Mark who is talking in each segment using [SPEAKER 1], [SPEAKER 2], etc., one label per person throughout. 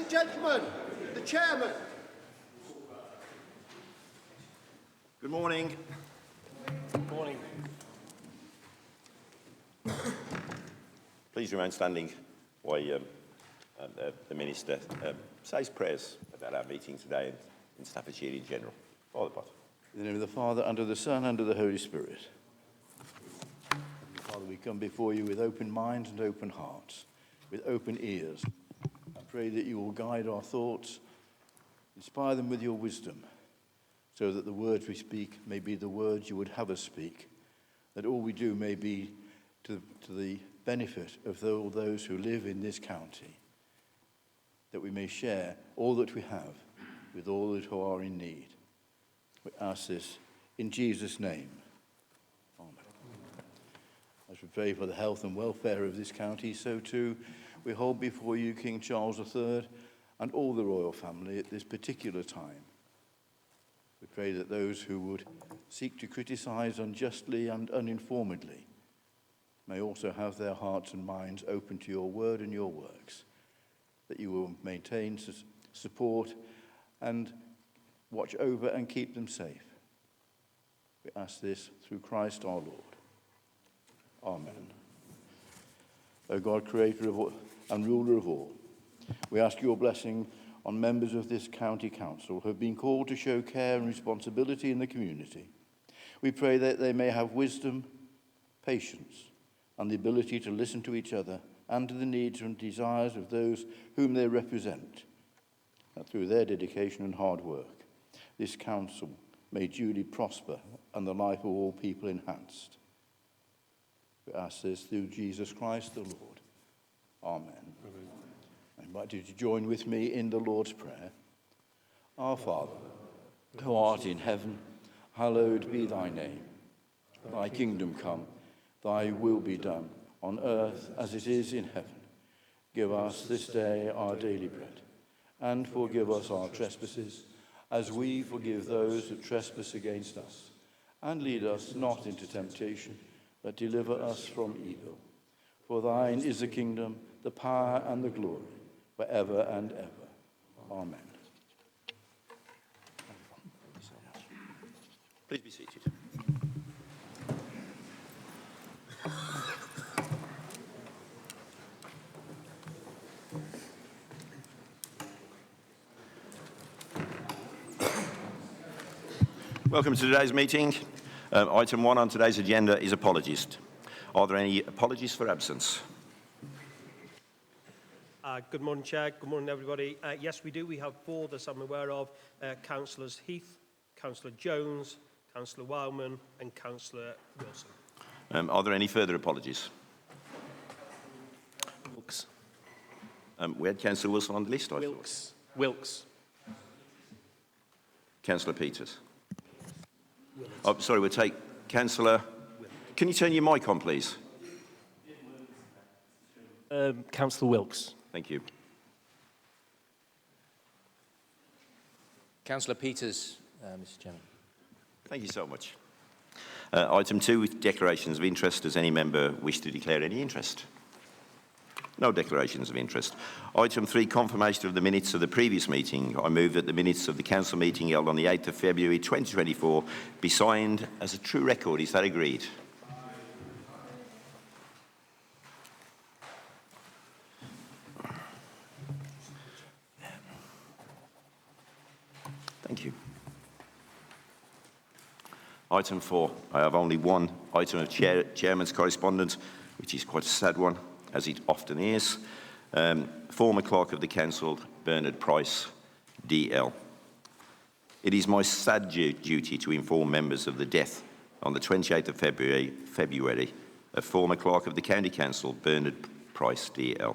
[SPEAKER 1] and gentlemen, the chairman.
[SPEAKER 2] Good morning.
[SPEAKER 3] Good morning.
[SPEAKER 2] Please remain standing while the Minister says prayers about our meeting today and in Staffordshire in general. Father Potter.
[SPEAKER 4] In the name of the Father, and of the Son, and of the Holy Spirit. Father, we come before you with open minds and open hearts, with open ears. I pray that you will guide our thoughts, inspire them with your wisdom, so that the words we speak may be the words you would have us speak, that all we do may be to the benefit of all those who live in this county, that we may share all that we have with all that who are in need. We ask this in Jesus' name. Amen. As we pray for the health and welfare of this county, so too we hold before you King Charles III and all the royal family at this particular time. We pray that those who would seek to criticize unjustly and uninformedly may also have their hearts and minds open to your word and your works, that you will maintain, support, and watch over and keep them safe. We ask this through Christ our Lord. Amen. O God, creator of all and ruler of all, we ask your blessing on members of this county council who have been called to show care and responsibility in the community. We pray that they may have wisdom, patience, and the ability to listen to each other and to the needs and desires of those whom they represent, that through their dedication and hard work, this council may duly prosper and the life of all people enhanced. We ask this through Jesus Christ the Lord. Amen. I invite you to join with me in the Lord's Prayer. Our Father, who art in heaven, hallowed be thy name. Thy kingdom come, thy will be done, on earth as it is in heaven. Give us this day our daily bread, and forgive us our trespasses, as we forgive those who trespass against us. And lead us not into temptation, but deliver us from evil. For thine is the kingdom, the power, and the glory, forever and ever. Amen.
[SPEAKER 2] Please be seated. Welcome to today's meeting. Item 1 on today's agenda is apologies. Are there any apologies for absence?
[SPEAKER 3] Good morning, Chair. Good morning, everybody. Yes, we do. We have 4 that I'm aware of. Councillors Heath, Councillor Jones, Councillor Wildman, and Councillor Wilson.
[SPEAKER 2] Are there any further apologies?
[SPEAKER 5] Wilkes.
[SPEAKER 2] We had Councillor Wilson on the list, I
[SPEAKER 5] Wilkes. Wilkes.
[SPEAKER 2] Councillor Peters. Oh, sorry, we'll take Councillor. Can you turn your mic on, please?
[SPEAKER 5] Councillor Wilkes.
[SPEAKER 2] Thank you.
[SPEAKER 5] Councillor Peters, Mr. Chairman.
[SPEAKER 2] Thank you so much. Item 2 with declarations of interest. Does any member wish to declare any interest? No declarations of interest. Item 3, confirmation of the minutes of the previous meeting. I move that the minutes of the council meeting held on the 8th of February 2024 be signed as a true record. Is that agreed? Thank you. Item 4. I have only one item of chairman's correspondence, which is quite a sad one, as it often is. Former clerk of the council, Bernard Price, DL. It is my sad duty to inform members of the death on the 28th of February of former clerk of the county council, Bernard Price, DL.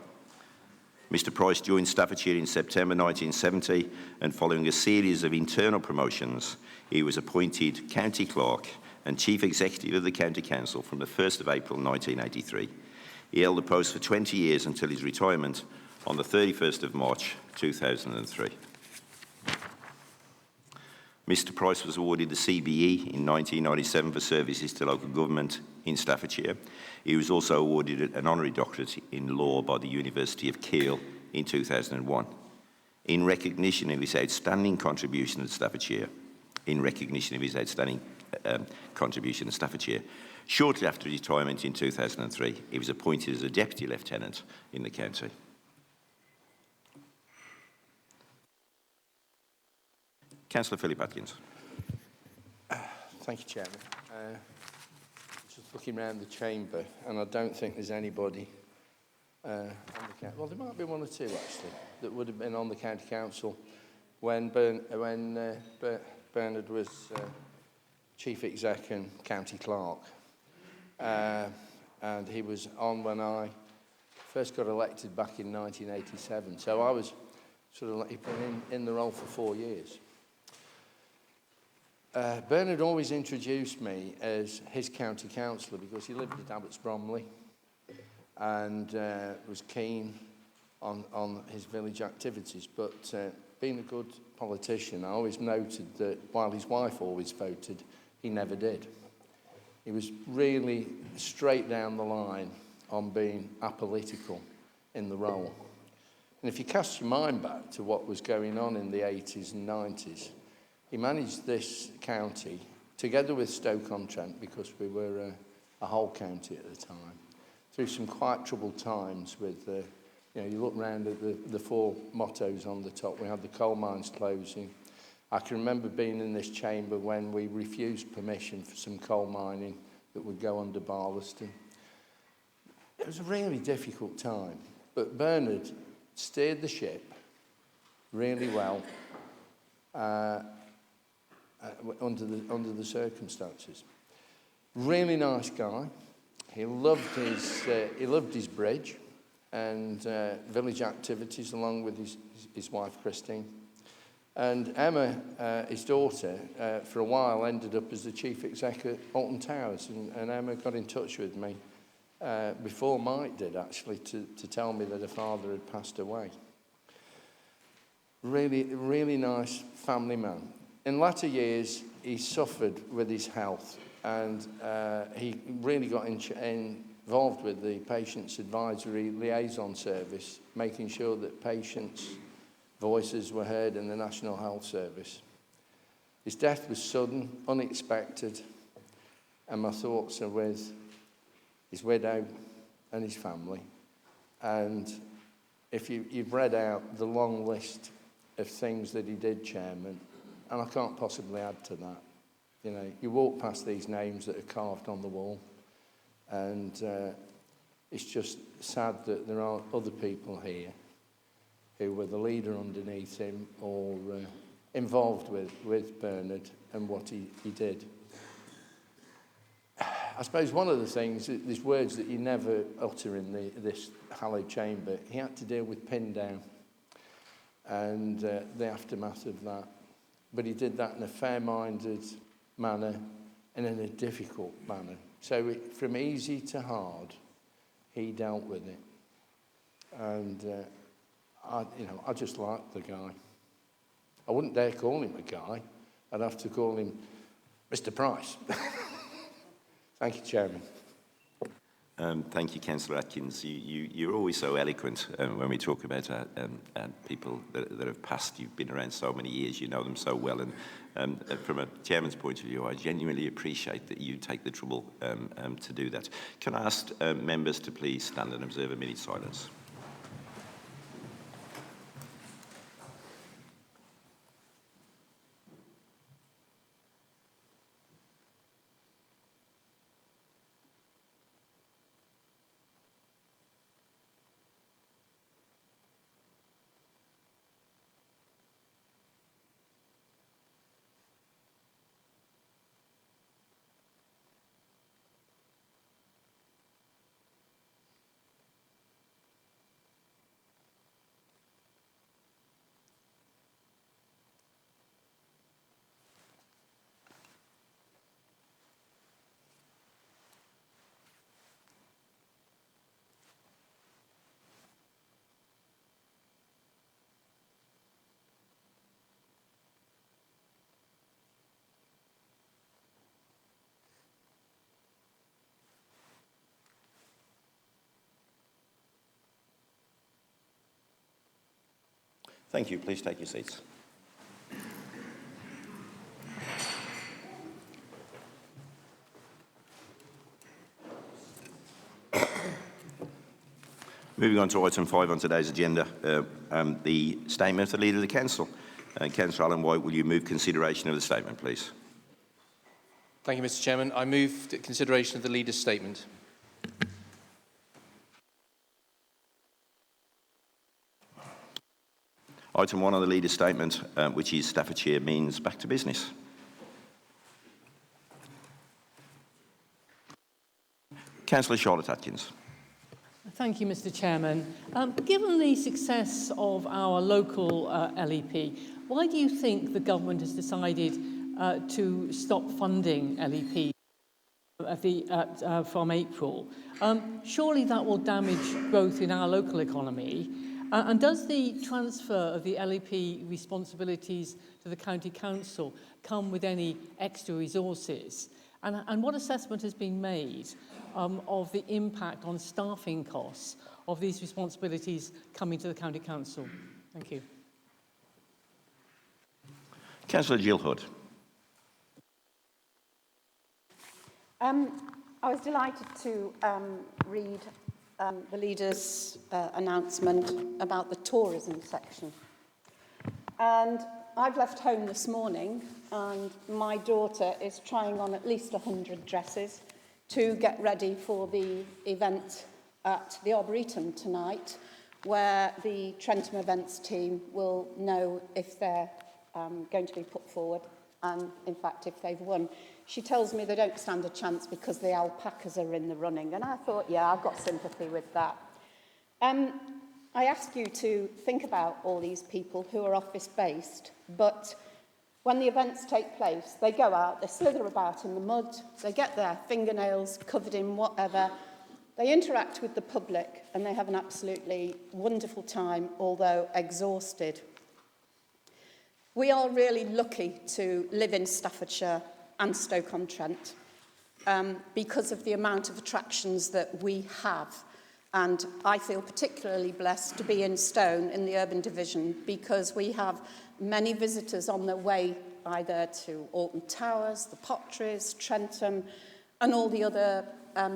[SPEAKER 2] Mr. Price joined Staffordshire in September 1970, and following a series of internal promotions, he was appointed county clerk and chief executive of the county council from the 1st of April 1983. He held the post for 20 years until his retirement on the 31st of March 2003. Mr. Price was awarded the CBE in 1997 for services to local government in Staffordshire. He was also awarded an honorary doctorate in law by the University of Kiel in 2001. in recognition of his outstanding contribution to Staffordshire. Contribution to Staffordshire. Shortly after retirement in 2003, he was appointed as a Deputy Lieutenant in the county. Councillor Philip Atkins.
[SPEAKER 6] Thank you, Chairman. Just looking around the chamber, and I don't think there's anybody on the council. Well, there might be one or two, actually, that would have been on the county council when Bernard was chief exec and county clerk. And he was on when I first got elected back in 1987. So I was sort of like, he'd been in the role for 4 years. Bernard always introduced me as his county councillor because he lived at Abbots Bromley and was keen on his village activities. But being a good politician, I always noted that while his wife always voted, he never did. He was really straight down the line on being apolitical in the role. And if you cast your mind back to what was going on in the 80s and 90s, he managed this county, together with Stoke-on-Trent, because we were a whole county at the time, through some quite troubled times with, you look round at the four mottos on the top. We had the coal mines closing. I can remember being in this chamber when we refused permission for some coal mining that would go under Barlaston. It was a really difficult time, but Bernard steered the ship really well under the circumstances. Really nice guy. He loved his bridge and village activities along with his wife Christine. And Emma, his daughter, for a while ended up as the chief exec at Alton Towers, and Emma got in touch with me before Mike did, actually, to tell me that her father had passed away. Really, really nice family man. In latter years, he suffered with his health, and he really got involved with the Patients Advisory Liaison Service, making sure that patients' voices were heard in the National Health Service. His death was sudden, unexpected, and my thoughts are with his widow and his family. And if you've read out the long list of things that he did, Chairman, and I can't possibly add to that. You know, you walk past these names that are carved on the wall, and it's just sad that there aren't other people here who were the leader underneath him or involved with Bernard and what he did. I suppose one of the things, there's words that you never utter in this hallowed chamber. He had to deal with pin down and the aftermath of that. But he did that in a fair-minded manner and in a difficult manner. So from easy to hard, he dealt with it. And I just liked the guy. I wouldn't dare call him a guy. I'd have to call him Mr. Price. Thank you, Chairman.
[SPEAKER 2] Thank you, Councillor Atkins. You're always so eloquent when we talk about people that have passed. You've been around so many years, you know them so well. And from a chairman's point of view, I genuinely appreciate that you take the trouble to do that. Can I ask members to please stand and observe a minute's silence? Thank you. Please take your seats. Moving on to item 5 on today's agenda, the statement of the Leader of the Council. Councillor Alan White, will you move consideration of the statement, please?
[SPEAKER 5] Thank you, Mr. Chairman. I move consideration of the Leader's statement.
[SPEAKER 2] Item 1 on the Leader's statement, which is Staffordshire means back to business. Councillor Charlotte Atkins.
[SPEAKER 7] Thank you, Mr. Chairman. Given the success of our local LEP, why do you think the government has decided to stop funding LEP from April? Surely that will damage growth in our local economy. And does the transfer of the LEP responsibilities to the County Council come with any extra resources? And what assessment has been made of the impact on staffing costs of these responsibilities coming to the County Council? Thank you.
[SPEAKER 2] Councillor Jill Hood.
[SPEAKER 8] I was delighted to read the Leader's announcement about the tourism section. And I've left home this morning and my daughter is trying on at least 100 dresses to get ready for the event at the Arboretum tonight, where the Trentham events team will know if they're going to be put forward and, in fact, if they've won. She tells me they don't stand a chance because the alpacas are in the running, and I thought, yeah, I've got sympathy with that. I ask you to think about all these people who are office-based, but when the events take place, they go out, they slither about in the mud, they get their fingernails covered in whatever, they interact with the public, and they have an absolutely wonderful time, although exhausted. We are really lucky to live in Staffordshire and Stoke-on-Trent because of the amount of attractions that we have. And I feel particularly blessed to be in Stone in the urban division because we have many visitors on their way either to Alton Towers, the Potteries, Trentham, and all the other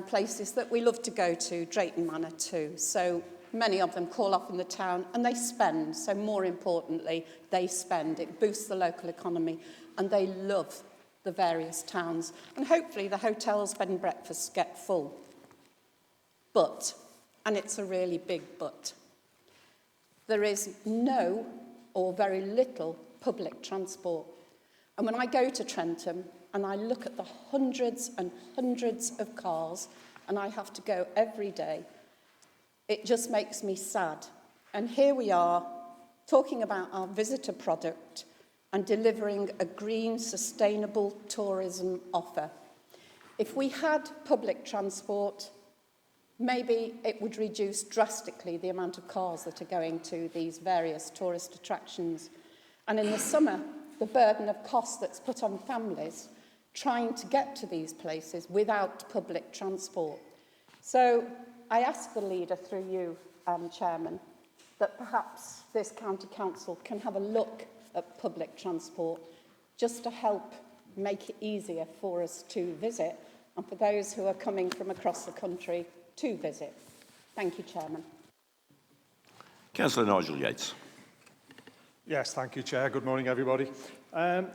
[SPEAKER 8] places that we love to go to, Drayton Manor too. So many of them call off in the town and they spend. So more importantly, they spend. It boosts the local economy and they love the various towns. And hopefully the hotels, bed and breakfasts get full. But, and it's a really big but, there is no or very little public transport. And when I go to Trentham and I look at the hundreds and hundreds of cars and I have to go every day, it just makes me sad. And here we are talking about our visitor product and delivering a green, sustainable tourism offer. If we had public transport, maybe it would reduce drastically the amount of cars that are going to these various tourist attractions. And in the summer, the burden of cost that's put on families trying to get to these places without public transport. So I ask the Leader, through you, Chairman, that perhaps this County Council can have a look at public transport just to help make it easier for us to visit and for those who are coming from across the country to visit. Thank you, Chairman.
[SPEAKER 2] Councillor Nigel Yates.
[SPEAKER 9] Yes, thank you, Chair. Good morning, everybody.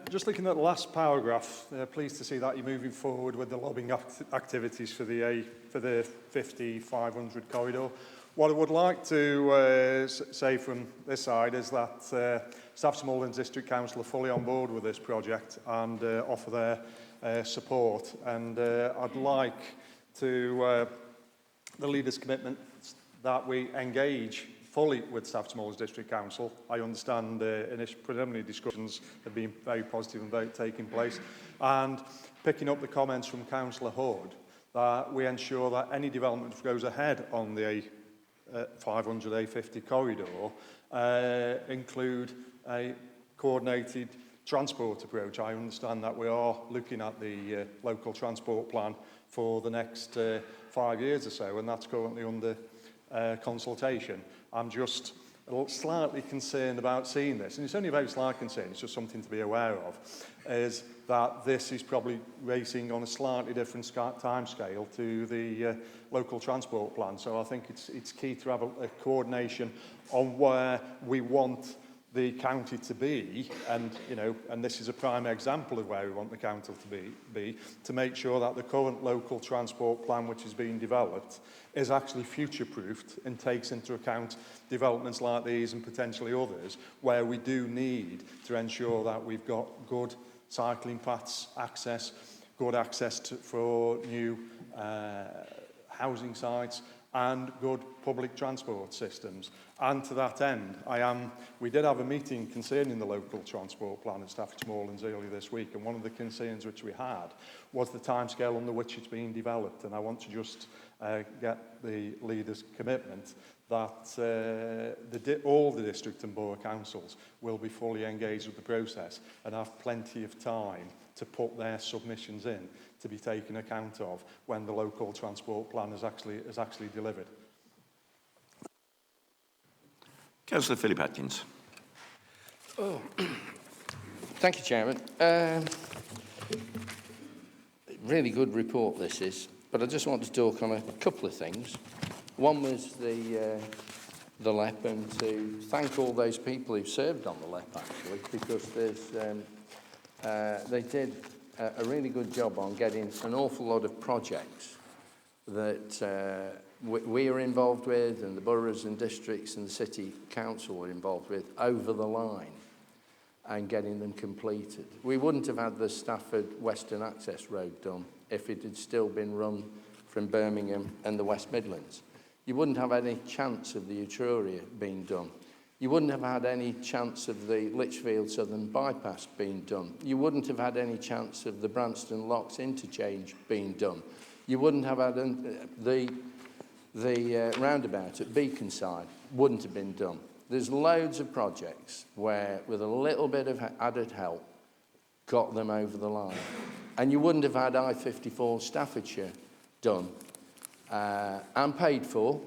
[SPEAKER 9] Just looking at the last paragraph, pleased to see that you're moving forward with the lobbying activities for the 50-500 corridor. What I would like to say from this side is that Stafford Malden District Council are fully on board with this project and offer their support. And I'd like to the Leader's commitment that we engage fully with Stafford Malden District Council. I understand preliminary discussions have been very positive and very taking place. And picking up the comments from Councillor Hood, that we ensure that any development goes ahead on the 500 A50 corridor include a coordinated transport approach. I understand that we are looking at the local transport plan for the next 5 years or so, and that's currently under consultation. I'm just slightly concerned about seeing this, and it's only a very slight concern, it's just something to be aware of, is that this is probably racing on a slightly different timescale to the local transport plan. So I think it's key to have a coordination on where we want the county to be, and and this is a prime example of where we want the county to be to make sure that the current local transport plan which is being developed is actually future-proofed and takes into account developments like these and potentially others where we do need to ensure that we've got good cycling paths, good access for new housing sites and good public transport systems. And to that end, we did have a meeting concerning the local transport plan at Stafford Moorlands earlier this week, and one of the concerns which we had was the timescale under which it's being developed. And I want to just get the leaders' commitment that all the district and borough councils will be fully engaged with the process and have plenty of time to put their submissions in to be taken account of when the local transport plan is actually delivered.
[SPEAKER 2] Councillor Philip Atkins.
[SPEAKER 6] Thank you, Chairman. Really good report this is, but I just want to talk on a couple of things. One was the LEP, and to thank all those people who've served on the LEP actually, because they did a really good job on getting an awful lot of projects that we are involved with, and the boroughs and districts and the city council were involved with, over the line and getting them completed. We wouldn't have had the Stafford Western Access Road done if it had still been run from Birmingham and the West Midlands. You wouldn't have any chance of the Etruria being done. You wouldn't have had any chance of the Lichfield Southern Bypass being done. You wouldn't have had any chance of the Branston Locks interchange being done. You wouldn't have had the roundabout at Beaconside wouldn't have been done. There's loads of projects where, with a little bit of added help, got them over the line. And you wouldn't have had I-54 Staffordshire done and paid for,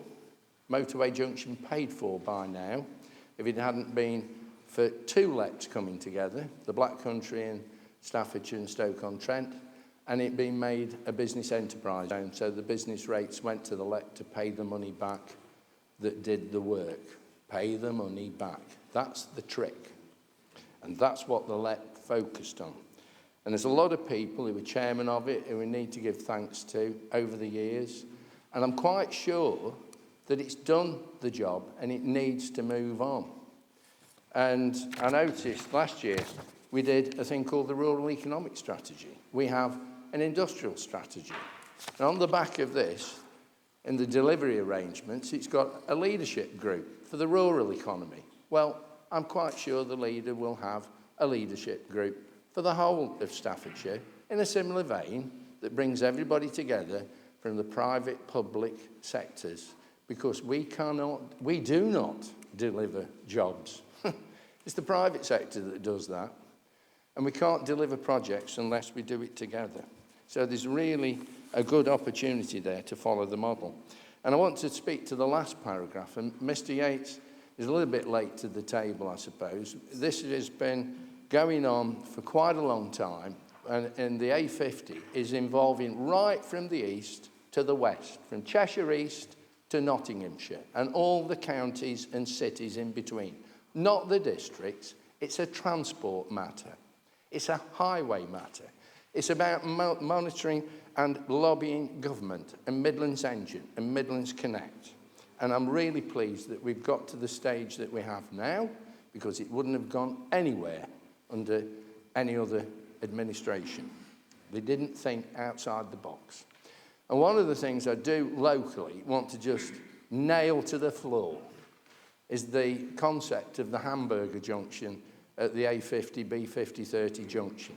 [SPEAKER 6] motorway junction paid for by now, if it hadn't been for two LEPs coming together, the Black Country in Staffordshire and Stoke-on-Trent, and it being made a business enterprise zone, so the business rates went to the LEP to pay the money back that did the work. Pay the money back. That's the trick. And that's what the LEP focused on. And there's a lot of people who were chairman of it who we need to give thanks to over the years. And I'm quite sure that it's done the job and it needs to move on. And I noticed last year we did a thing called the Rural Economic Strategy. We have an industrial strategy. And on the back of this, in the delivery arrangements, it's got a leadership group for the rural economy. Well, I'm quite sure the leader will have a leadership group for the whole of Staffordshire in a similar vein that brings everybody together from the private, public sectors, because we do not deliver jobs. It's the private sector that does that. And we can't deliver projects unless we do it together. So there's really a good opportunity there to follow the model. And I want to speak to the last paragraph. And Mr. Yates is a little bit late to the table, I suppose. This has been going on for quite a long time. And the A50 is involving right from the east to the west, from Cheshire East to Nottinghamshire, and all the counties and cities in between. Not the districts. It's a transport matter. It's a highway matter. It's about monitoring and lobbying government and Midlands Engine and Midlands Connect. And I'm really pleased that we've got to the stage that we have now, because it wouldn't have gone anywhere under any other administration. They didn't think outside the box. And one of the things I do locally want to just nail to the floor is the concept of the hamburger junction at the A50, B50-30 junction.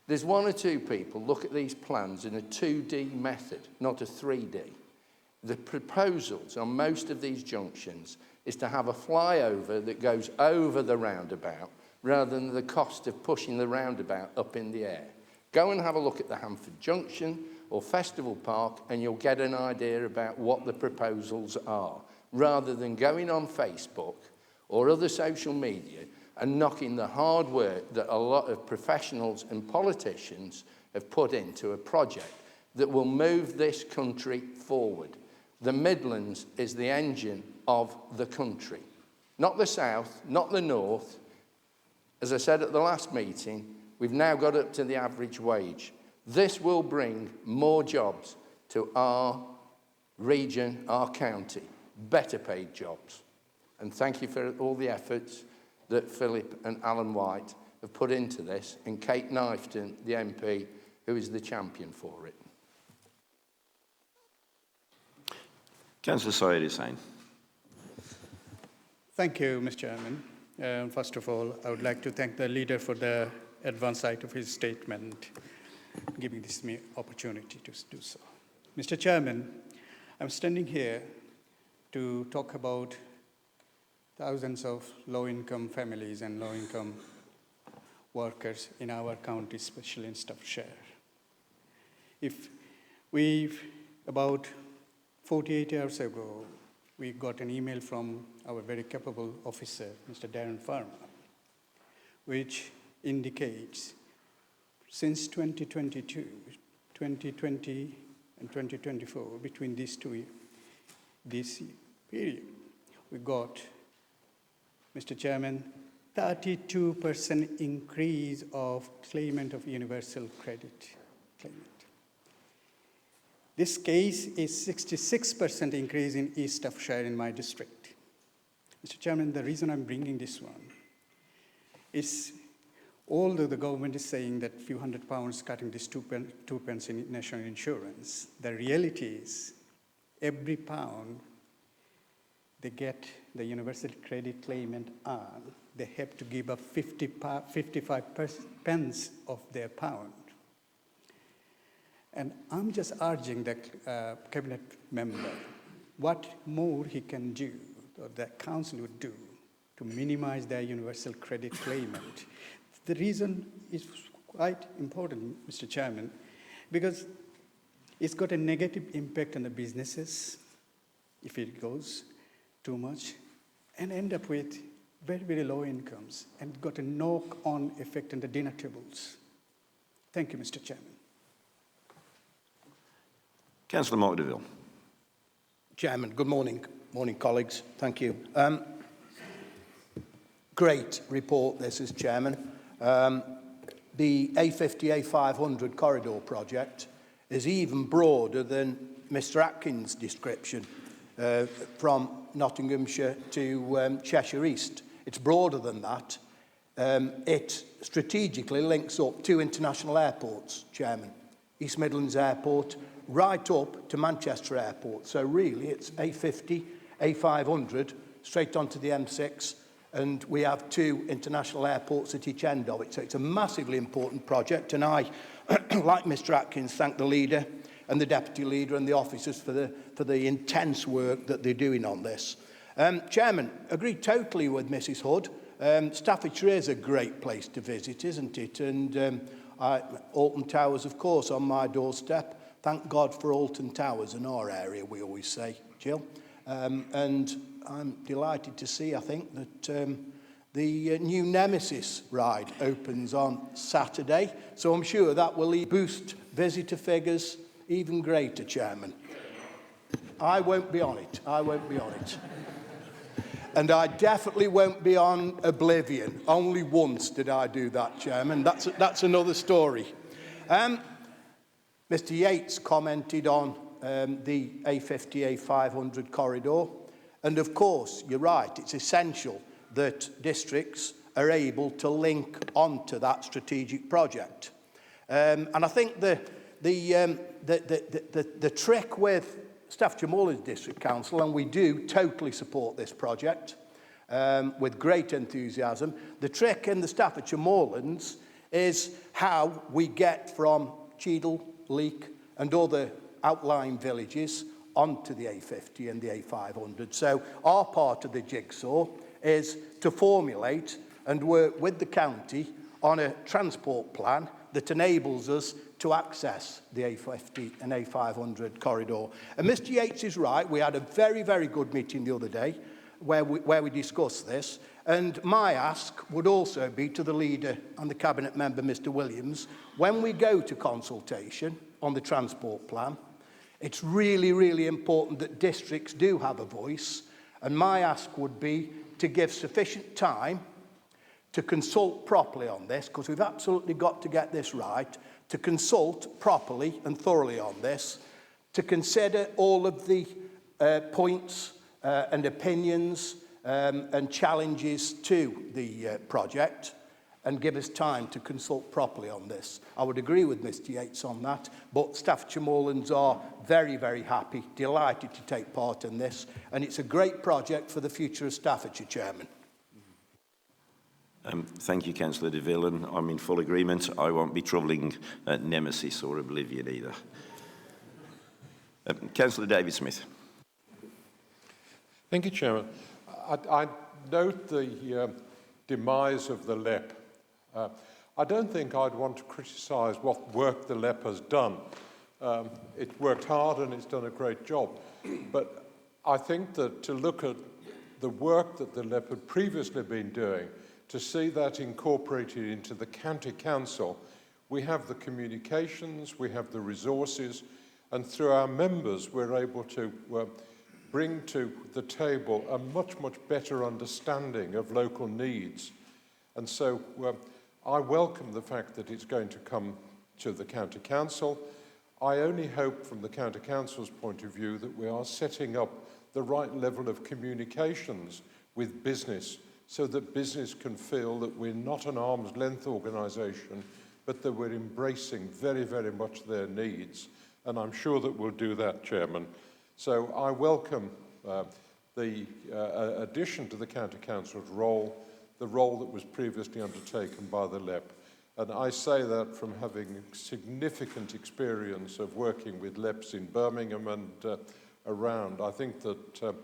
[SPEAKER 6] There's one or two people look at these plans in a 2D method, not a 3D. The proposals on most of these junctions is to have a flyover that goes over the roundabout rather than the cost of pushing the roundabout up in the air. Go and have a look at the Hamford Junction or Festival Park and you'll get an idea about what the proposals are, rather than going on Facebook or other social media and knocking the hard work that a lot of professionals and politicians have put into a project that will move this country forward. The Midlands is the engine of the country, not the south, not the north. As I said at the last meeting, we've now got up to the average wage. This will bring more jobs to our region, our county, better paid jobs. And thank you for all the efforts that Philip and Alan White have put into this, and Kate Knifton, the MP, who is the champion for it.
[SPEAKER 2] Councillor Syed Hussain.
[SPEAKER 10] Thank you, Mr. Chairman. First of all, I would like to thank the leader for the advance side of his statement, giving this me opportunity to do so. Mr. Chairman, I'm standing here to talk about thousands of low-income families and low-income workers in our county, especially in Staffordshire. About 48 hours ago, we got an email from our very capable officer, Mr. Darren Farmer, which indicates since 2022, 2020 and 2024, between this period, we got, Mr. Chairman, 32% increase of claimant of universal credit claimant. This case is 66% increase in East Staffordshire in my district. Mr. Chairman, the reason I'm bringing this one is, although the government is saying that few £100 cutting this two pence in national insurance, the reality is every pound they get the universal credit claimant on, they have to give up 55 pence of their pound. And I'm just urging the cabinet member what more he can do, or the council would do, to minimize their universal credit claimant. The reason is quite important, Mr. Chairman, because it's got a negative impact on the businesses if it goes too much, and end up with very, very low incomes, and got a knock-on effect on the dinner tables. Thank you, Mr. Chairman.
[SPEAKER 2] Councillor Mark DeVille.
[SPEAKER 1] Chairman, good morning. Morning, colleagues. Thank you. Great report, this is, Chairman. The A50, A500 corridor project is even broader than Mr. Atkins' description from Nottinghamshire to Cheshire East. It's broader than that. It strategically links up two international airports, Chairman. East Midlands Airport, right up to Manchester Airport. So really, it's A50, A500, straight onto the M6, and we have two international airports at each end of it. So it's a massively important project, and I, like Mr. Atkins, thank the leader and the deputy leader and the officers for the intense work that they're doing on this. Chairman, agree totally with Mrs. Hood. Staffordshire is a great place to visit, isn't it? And Alton Towers, of course, on my doorstep. Thank God for Alton Towers in our area, we always say, Jill. And I'm delighted to see, I think, that the new Nemesis ride opens on Saturday. So I'm sure that will boost visitor figures even greater, Chairman. I won't be on it. I won't be on it. And I definitely won't be on Oblivion. Only once did I do that, Chairman. That's another story. Mr. Yates commented on the A50, A500 corridor. And of course, you're right, it's essential that districts are able to link onto that strategic project. And I think the trick with Staffordshire Moorlands District Council, and we do totally support this project with great enthusiasm, the trick in the Staffordshire Moorlands is how we get from Cheadle, Leek and other outlying villages onto the A50 and the A500. So our part of the jigsaw is to formulate and work with the county on a transport plan that enables us to access the A50 and A500 corridor. And Mr. Yates is right, we had a very, very good meeting the other day where we discuss this. And my ask would also be to the leader and the cabinet member, Mr. Williams, when we go to consultation on the transport plan, it's really, really important that districts do have a voice. And my ask would be to give sufficient time to consult properly on this, because we've absolutely got to get this right, to consult properly and thoroughly on this, to consider all of the points and opinions and challenges to the project, and give us time to consult properly on this. I would agree with Mr. Yates on that, but Staffordshire Moorlands are very, very happy, delighted to take part in this, and it's a great project for the future of Staffordshire, Chairman.
[SPEAKER 2] Thank you, Councillor de Ville, and I'm in full agreement. I won't be troubling Nemesis or Oblivion either. Councillor David-Smith.
[SPEAKER 11] Thank you, Chairman. I note the demise of the LEP. I don't think I'd want to criticise what work the LEP has done. It's worked hard and it's done a great job. But I think that to look at the work that the LEP had previously been doing, to see that incorporated into the county council, we have the communications, we have the resources, and through our members we're able to bring to the table a much, much better understanding of local needs. And so I welcome the fact that it's going to come to the county council. I only hope from the county council's point of view that we are setting up the right level of communications with business, so that business can feel that we're not an arm's length organisation, but that we're embracing very, very much their needs. And I'm sure that we'll do that, Chairman. So I welcome the addition to the County Council's role, the role that was previously undertaken by the LEP. And I say that from having significant experience of working with LEPs in Birmingham and around. I think that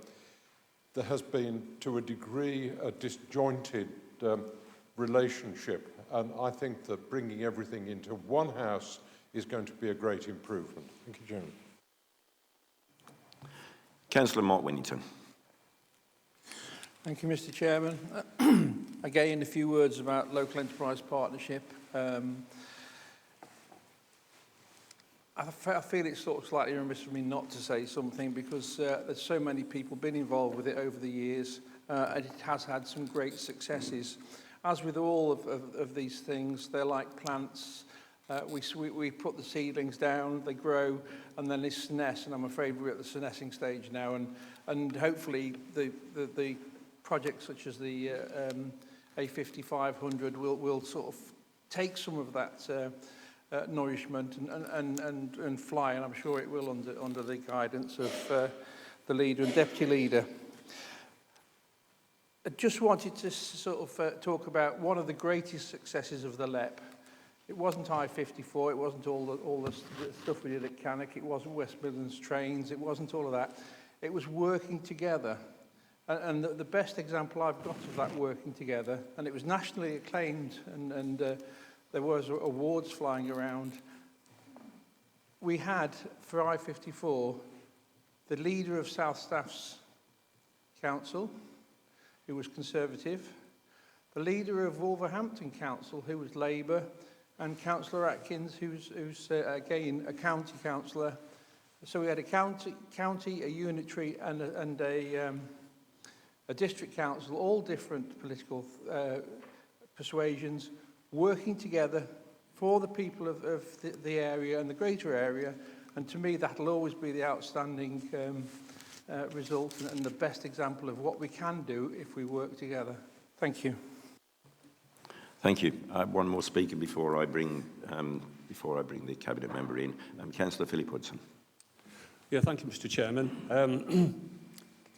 [SPEAKER 11] there has been, to a degree, a disjointed relationship. And I think that bringing everything into one house is going to be a great improvement. Thank you, Chairman.
[SPEAKER 2] Councillor Mark Winnington.
[SPEAKER 12] Thank you, Mr. Chairman. Again, a few words about local enterprise partnership. I feel it's sort of slightly remiss of me not to say something, because there's so many people been involved with it over the years, and it has had some great successes. As with all of these things, they're like plants. We put the seedlings down, they grow, and then they senesce, and I'm afraid we're at the senescing stage now, and hopefully the projects such as the A5500 will sort of take some of that nourishment and fly, and I'm sure it will under the guidance of the leader and deputy leader. I just wanted to sort of talk about one of the greatest successes of the LEP. It wasn't I-54, it wasn't all the stuff we did at Cannock, it wasn't West Midlands trains, it wasn't all of that. It was working together. And the best example I've got of that working together, and it was nationally acclaimed, and there was awards flying around. We had, for I-54, the leader of South Staff's council, who was Conservative, the leader of Wolverhampton Council, who was Labour, and Councillor Atkins, who's again, a county councillor. So we had a county, a unitary, and a district council, all different political persuasions, working together for the people of the area and the greater area. And to me, that'll always be the outstanding result and the best example of what we can do if we work together. Thank you.
[SPEAKER 2] Thank you. One more speaker before I bring the cabinet member in. Councillor Philip Hudson.
[SPEAKER 13] Yeah, thank you, Mr. Chairman.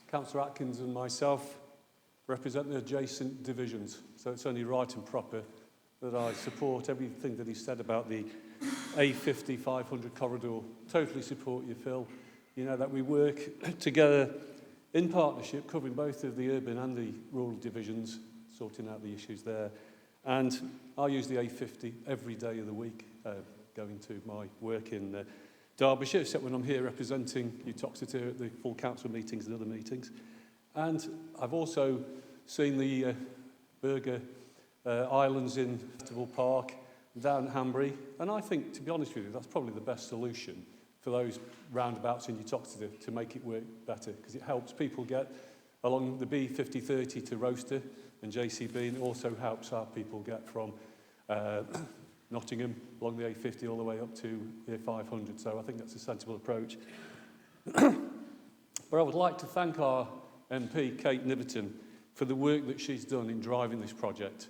[SPEAKER 13] Councillor Atkins and myself represent the adjacent divisions, so it's only right and proper that I support everything that he said about the A50-500 corridor. Totally support you, Phil. You know that we work together in partnership, covering both of the urban and the rural divisions, sorting out the issues there. And I use the A50 every day of the week, going to my work in Derbyshire, except when I'm here representing Uttoxeter at the full council meetings and other meetings. And I've also seen the burger islands in Festival Park, down Hanbury, and I think, to be honest with you, that's probably the best solution for those roundabouts in your Toxteth to make it work better, because it helps people get along the B5030 to Roaster and JCB, and it also helps our people get from Nottingham along the A50 all the way up to the A500, so I think that's a sensible approach. But I would like to thank our MP, Kate Niverton, for the work that she's done in driving this project.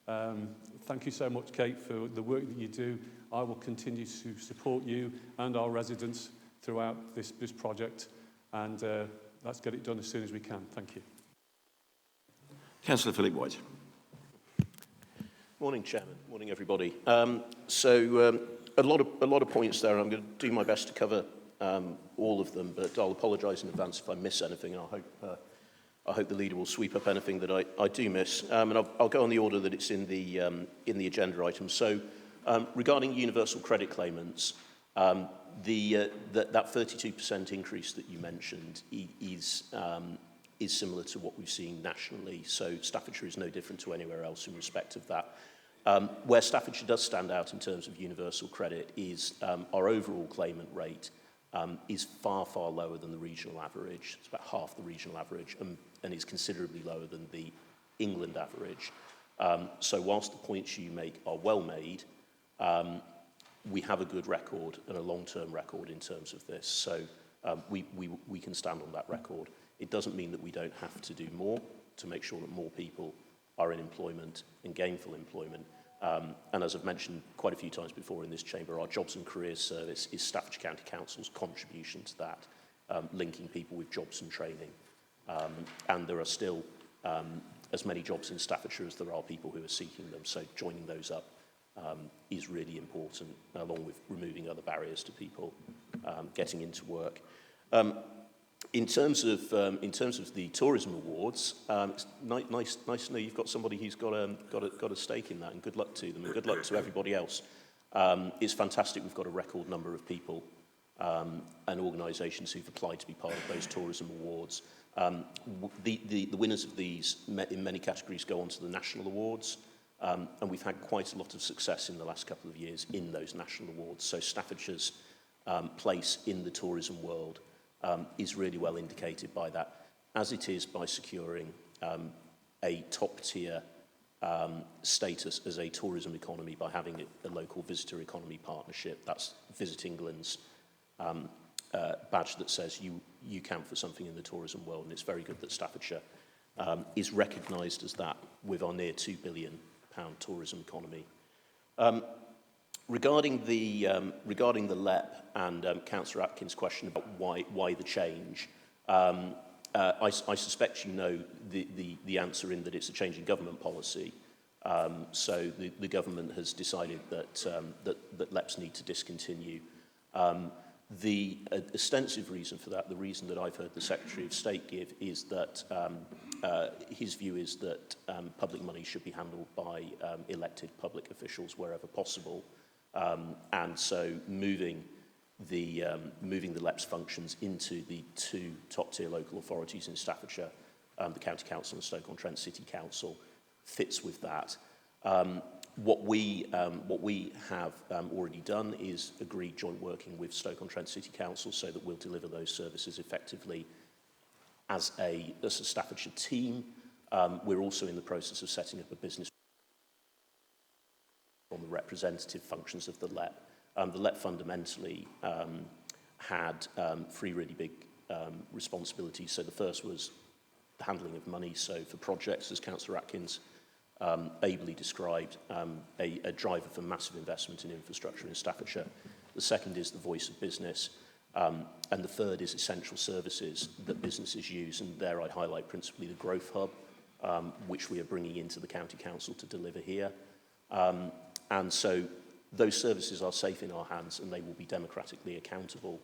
[SPEAKER 13] Thank you so much, Kate, for the work that you do. I will continue to support you and our residents throughout this project, and let's get it done as soon as we can. Thank you.
[SPEAKER 2] Councillor Philip White.
[SPEAKER 14] Morning, Chairman. Morning, everybody. A lot of points there. I'm going to do my best to cover all of them, but I'll apologise in advance if I miss anything, and I hope the leader will sweep up anything that I do miss. And I'll go on the order that it's in the agenda item. So, regarding universal credit claimants, that 32% increase that you mentioned is similar to what we've seen nationally. So Staffordshire is no different to anywhere else in respect of that. Where Staffordshire does stand out in terms of universal credit is our overall claimant rate is far, far lower than the regional average. It's about half the regional average and is considerably lower than the England average. So whilst the points you make are well made, we have a good record and a long-term record in terms of this. So we can stand on that record. It doesn't mean that we don't have to do more to make sure that more people are in employment and gainful employment. And as I've mentioned quite a few times before in this chamber, our Jobs and Careers Service is Staffordshire County Council's contribution to that, linking people with jobs and training. And there are still as many jobs in Staffordshire as there are people who are seeking them, so joining those up is really important, along with removing other barriers to people getting into work. In terms of the tourism awards, it's nice to know you've got somebody who's got a stake in that, and good luck to them, and good luck to everybody else. It's fantastic we've got a record number of people and organisations who've applied to be part of those tourism awards. The winners of these, in many categories, go on to the national awards, and we've had quite a lot of success in the last couple of years in those national awards. So Staffordshire's place in the tourism world is really well indicated by that, as it is by securing a top-tier status as a tourism economy by having a local visitor economy partnership. That's Visit England's badge that says you count for something in the tourism world, and it's very good that Staffordshire is recognised as that with our near £2 billion tourism economy. Regarding the LEP and Councillor Atkins' question about why the change, I suspect you know the answer in that it's a change in government policy. So the government has decided that LEPs need to discontinue. The ostensive reason for that, the reason that I've heard the Secretary of State give, is that his view is that public money should be handled by elected public officials wherever possible. And so moving the LEP's functions into the two top-tier local authorities in Staffordshire, the County Council and Stoke-on-Trent City Council, fits with that. What we have already done is agreed joint working with Stoke-on-Trent City Council so that we'll deliver those services effectively as a Staffordshire team. We're also in the process of setting up a business on the representative functions of the LEP. The LEP fundamentally had three really big responsibilities. So the first was the handling of money. So for projects, as Councillor Atkins ably described, a driver for massive investment in infrastructure in Staffordshire. The second is the voice of business. And the third is essential services that businesses use. And there I highlight principally the Growth Hub, which we are bringing into the County Council to deliver here. And so those services are safe in our hands, and they will be democratically accountable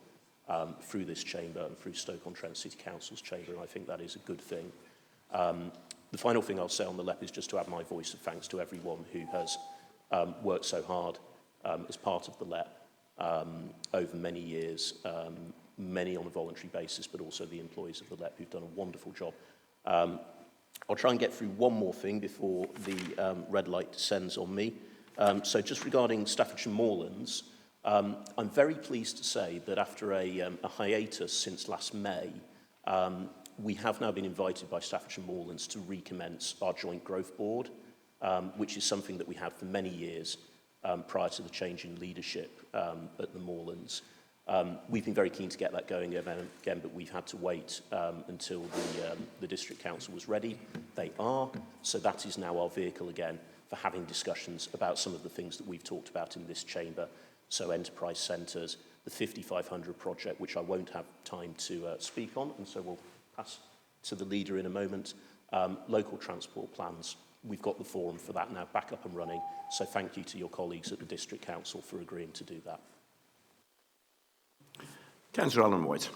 [SPEAKER 14] through this chamber and through Stoke-on-Trent City Council's chamber, and I think that is a good thing. The final thing I'll say on the LEP is just to add my voice of thanks to everyone who has worked so hard as part of the LEP over many years, many on a voluntary basis, but also the employees of the LEP who've done a wonderful job. I'll try and get through one more thing before the red light descends on me. So just regarding Staffordshire Moorlands, I'm very pleased to say that after a hiatus since last May, we have now been invited by Staffordshire Moorlands to recommence our joint growth board, which is something that we had for many years prior to the change in leadership at the Moorlands. We've been very keen to get that going again, but we've had to wait until the District Council was ready. They are, so that is now our vehicle again for having discussions about some of the things that we've talked about in this chamber. So enterprise centres, the 5500 project, which I won't have time to speak on, and so we'll pass to the leader in a moment. Local transport plans, we've got the forum for that now back up and running, so thank you to your colleagues at the District Council for agreeing to do that.
[SPEAKER 2] Councillor Alan White.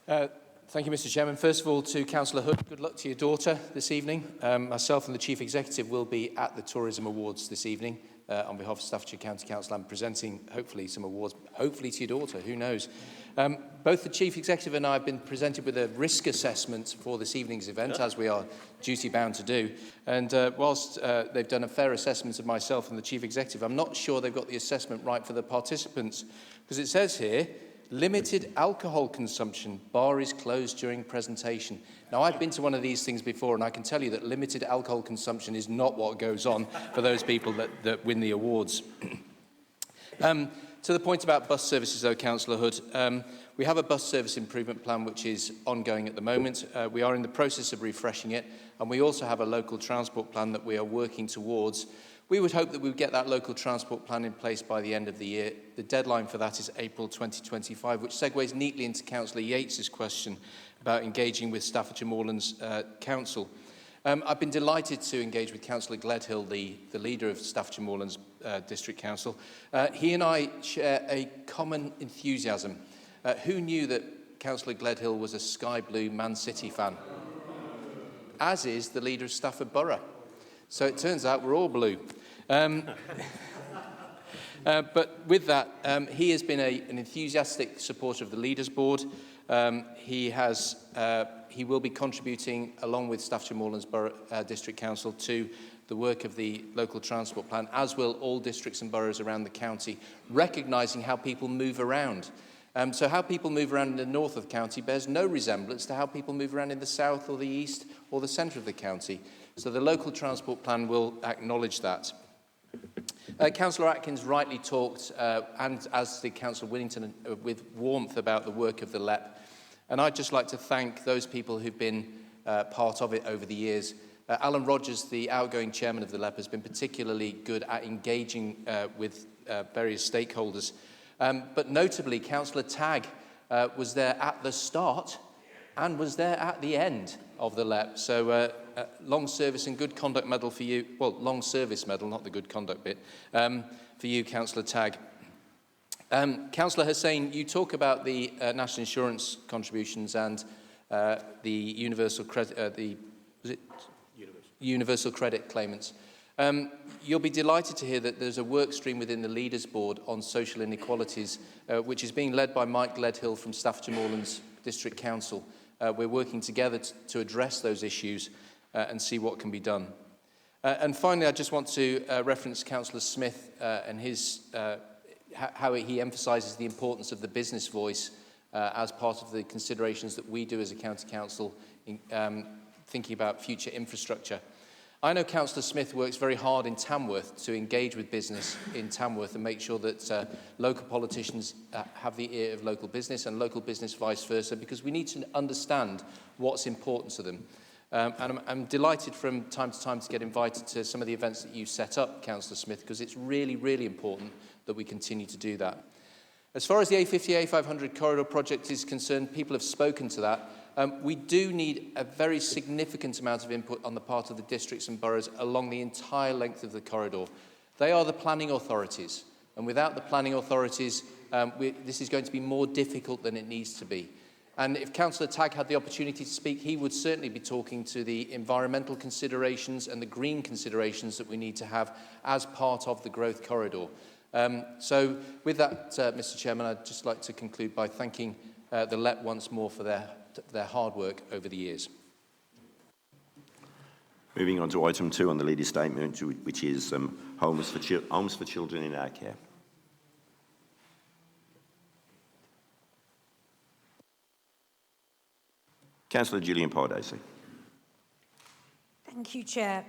[SPEAKER 5] Thank you, Mr. Chairman. First of all, to Councillor Hood, good luck to your daughter this evening. Myself and the Chief Executive will be at the Tourism Awards this evening on behalf of Staffordshire County Council. I'm presenting, hopefully, some awards, hopefully to your daughter, who knows. Both the Chief Executive and I have been presented with a risk assessment for this evening's event, as we are duty-bound to do. And whilst they've done a fair assessment of myself and the Chief Executive, I'm not sure they've got the assessment right for the participants, because it says here, limited alcohol consumption, bar is closed during presentation. Now, I've been to one of these things before, and I can tell you that limited alcohol consumption is not what goes on for those people that win the awards. To the point about bus services, though, Councillor Hood, we have a bus service improvement plan which is ongoing at the moment. We are in the process of refreshing it, and we also have a local transport plan that we are working towards. We would hope that we would get that local transport plan in place by the end of the year. The deadline for that is April 2025, which segues neatly into Councillor Yates's question about engaging with Staffordshire Moorlands Council. I've been delighted to engage with Councillor Gledhill, the leader of Staffordshire Moorlands District Council. He and I share a common enthusiasm. Who knew that Councillor Gledhill was a Sky Blue Man City fan? As is the leader of Stafford Borough. So it turns out we're all blue. But with that, he has been an enthusiastic supporter of the Leaders Board. He will be contributing, along with Staffordshire Moorlands Borough District Council, to the work of the local transport plan, as will all districts and boroughs around the county, recognising how people move around. So how people move around in the north of the county bears no resemblance to how people move around in the south or the east or the centre of the county. So the local transport plan will acknowledge that. Councillor Atkins rightly talked, and as did Councillor Whittington, with warmth about the work of the LEP. And I'd just like to thank those people who've been part of it over the years. Alan Rogers, the outgoing chairman of the LEP, has been particularly good at engaging with various stakeholders. But notably, Councillor Tagg was there at the start and was there at the end of the LEP. So long service and good conduct medal for you. Well, long service medal, not the good conduct bit, for you, Councillor Tagg. Councillor Hussain, you talk about the national insurance contributions and the universal credit, universal credit claimants. You'll be delighted to hear that there's a work stream within the Leaders Board on social inequalities, which is being led by Mike Gledhill from Staffordshire Moorlands District Council. We're working together to address those issues and see what can be done. And finally, I just want to reference Councillor Smith and his how he emphasises the importance of the business voice as part of the considerations that we do as a county council in thinking about future infrastructure. I know Councillor Smith works very hard in Tamworth to engage with business in Tamworth and make sure that local politicians have the ear of local business and local business vice versa, because we need to understand what's important to them. And I'm delighted from time to time to get invited to some of the events that you set up, Councillor Smith, because it's really, really important that we continue to do that. As far as the A50, A500 corridor project is concerned, people have spoken to that. We do need a very significant amount of input on the part of the districts and boroughs along the entire length of the corridor. They are the planning authorities, and without the planning authorities, this is going to be more difficult than it needs to be. And if Councillor Tagg had the opportunity to speak, he would certainly be talking to the environmental considerations and the green considerations that we need to have as part of the growth corridor. So with that, Mr. Chairman, I'd just like to conclude by thanking the LEP once more for their hard work over the years.
[SPEAKER 2] Moving on to item 2 on the leader's statement, which is homes for children in our care. Councillor Gillian Pardacey.
[SPEAKER 15] Thank you, Chair.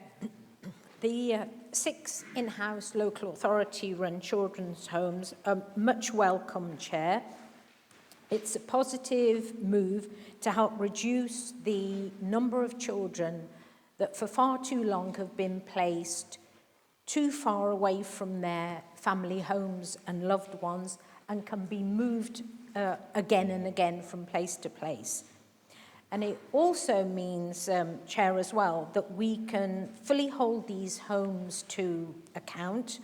[SPEAKER 15] The 6 in-house local authority-run children's homes are much welcome, Chair. It's a positive move to help reduce the number of children that for far too long have been placed too far away from their family homes and loved ones and can be moved again and again from place to place. And it also means, Chair, as well, that we can fully hold these homes to account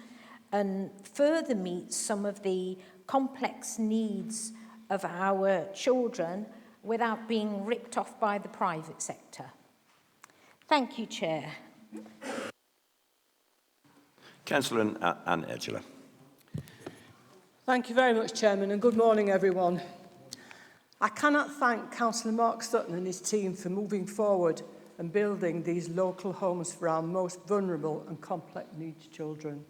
[SPEAKER 15] and further meet some of the complex needs of our children without being ripped off by the private sector. Thank you, Chair.
[SPEAKER 2] Councillor Anne Edgeler.
[SPEAKER 16] Thank you very much, Chairman, and good morning, everyone. I cannot thank Councillor Mark Sutton and his team for moving forward and building these local homes for our most vulnerable and complex needs children.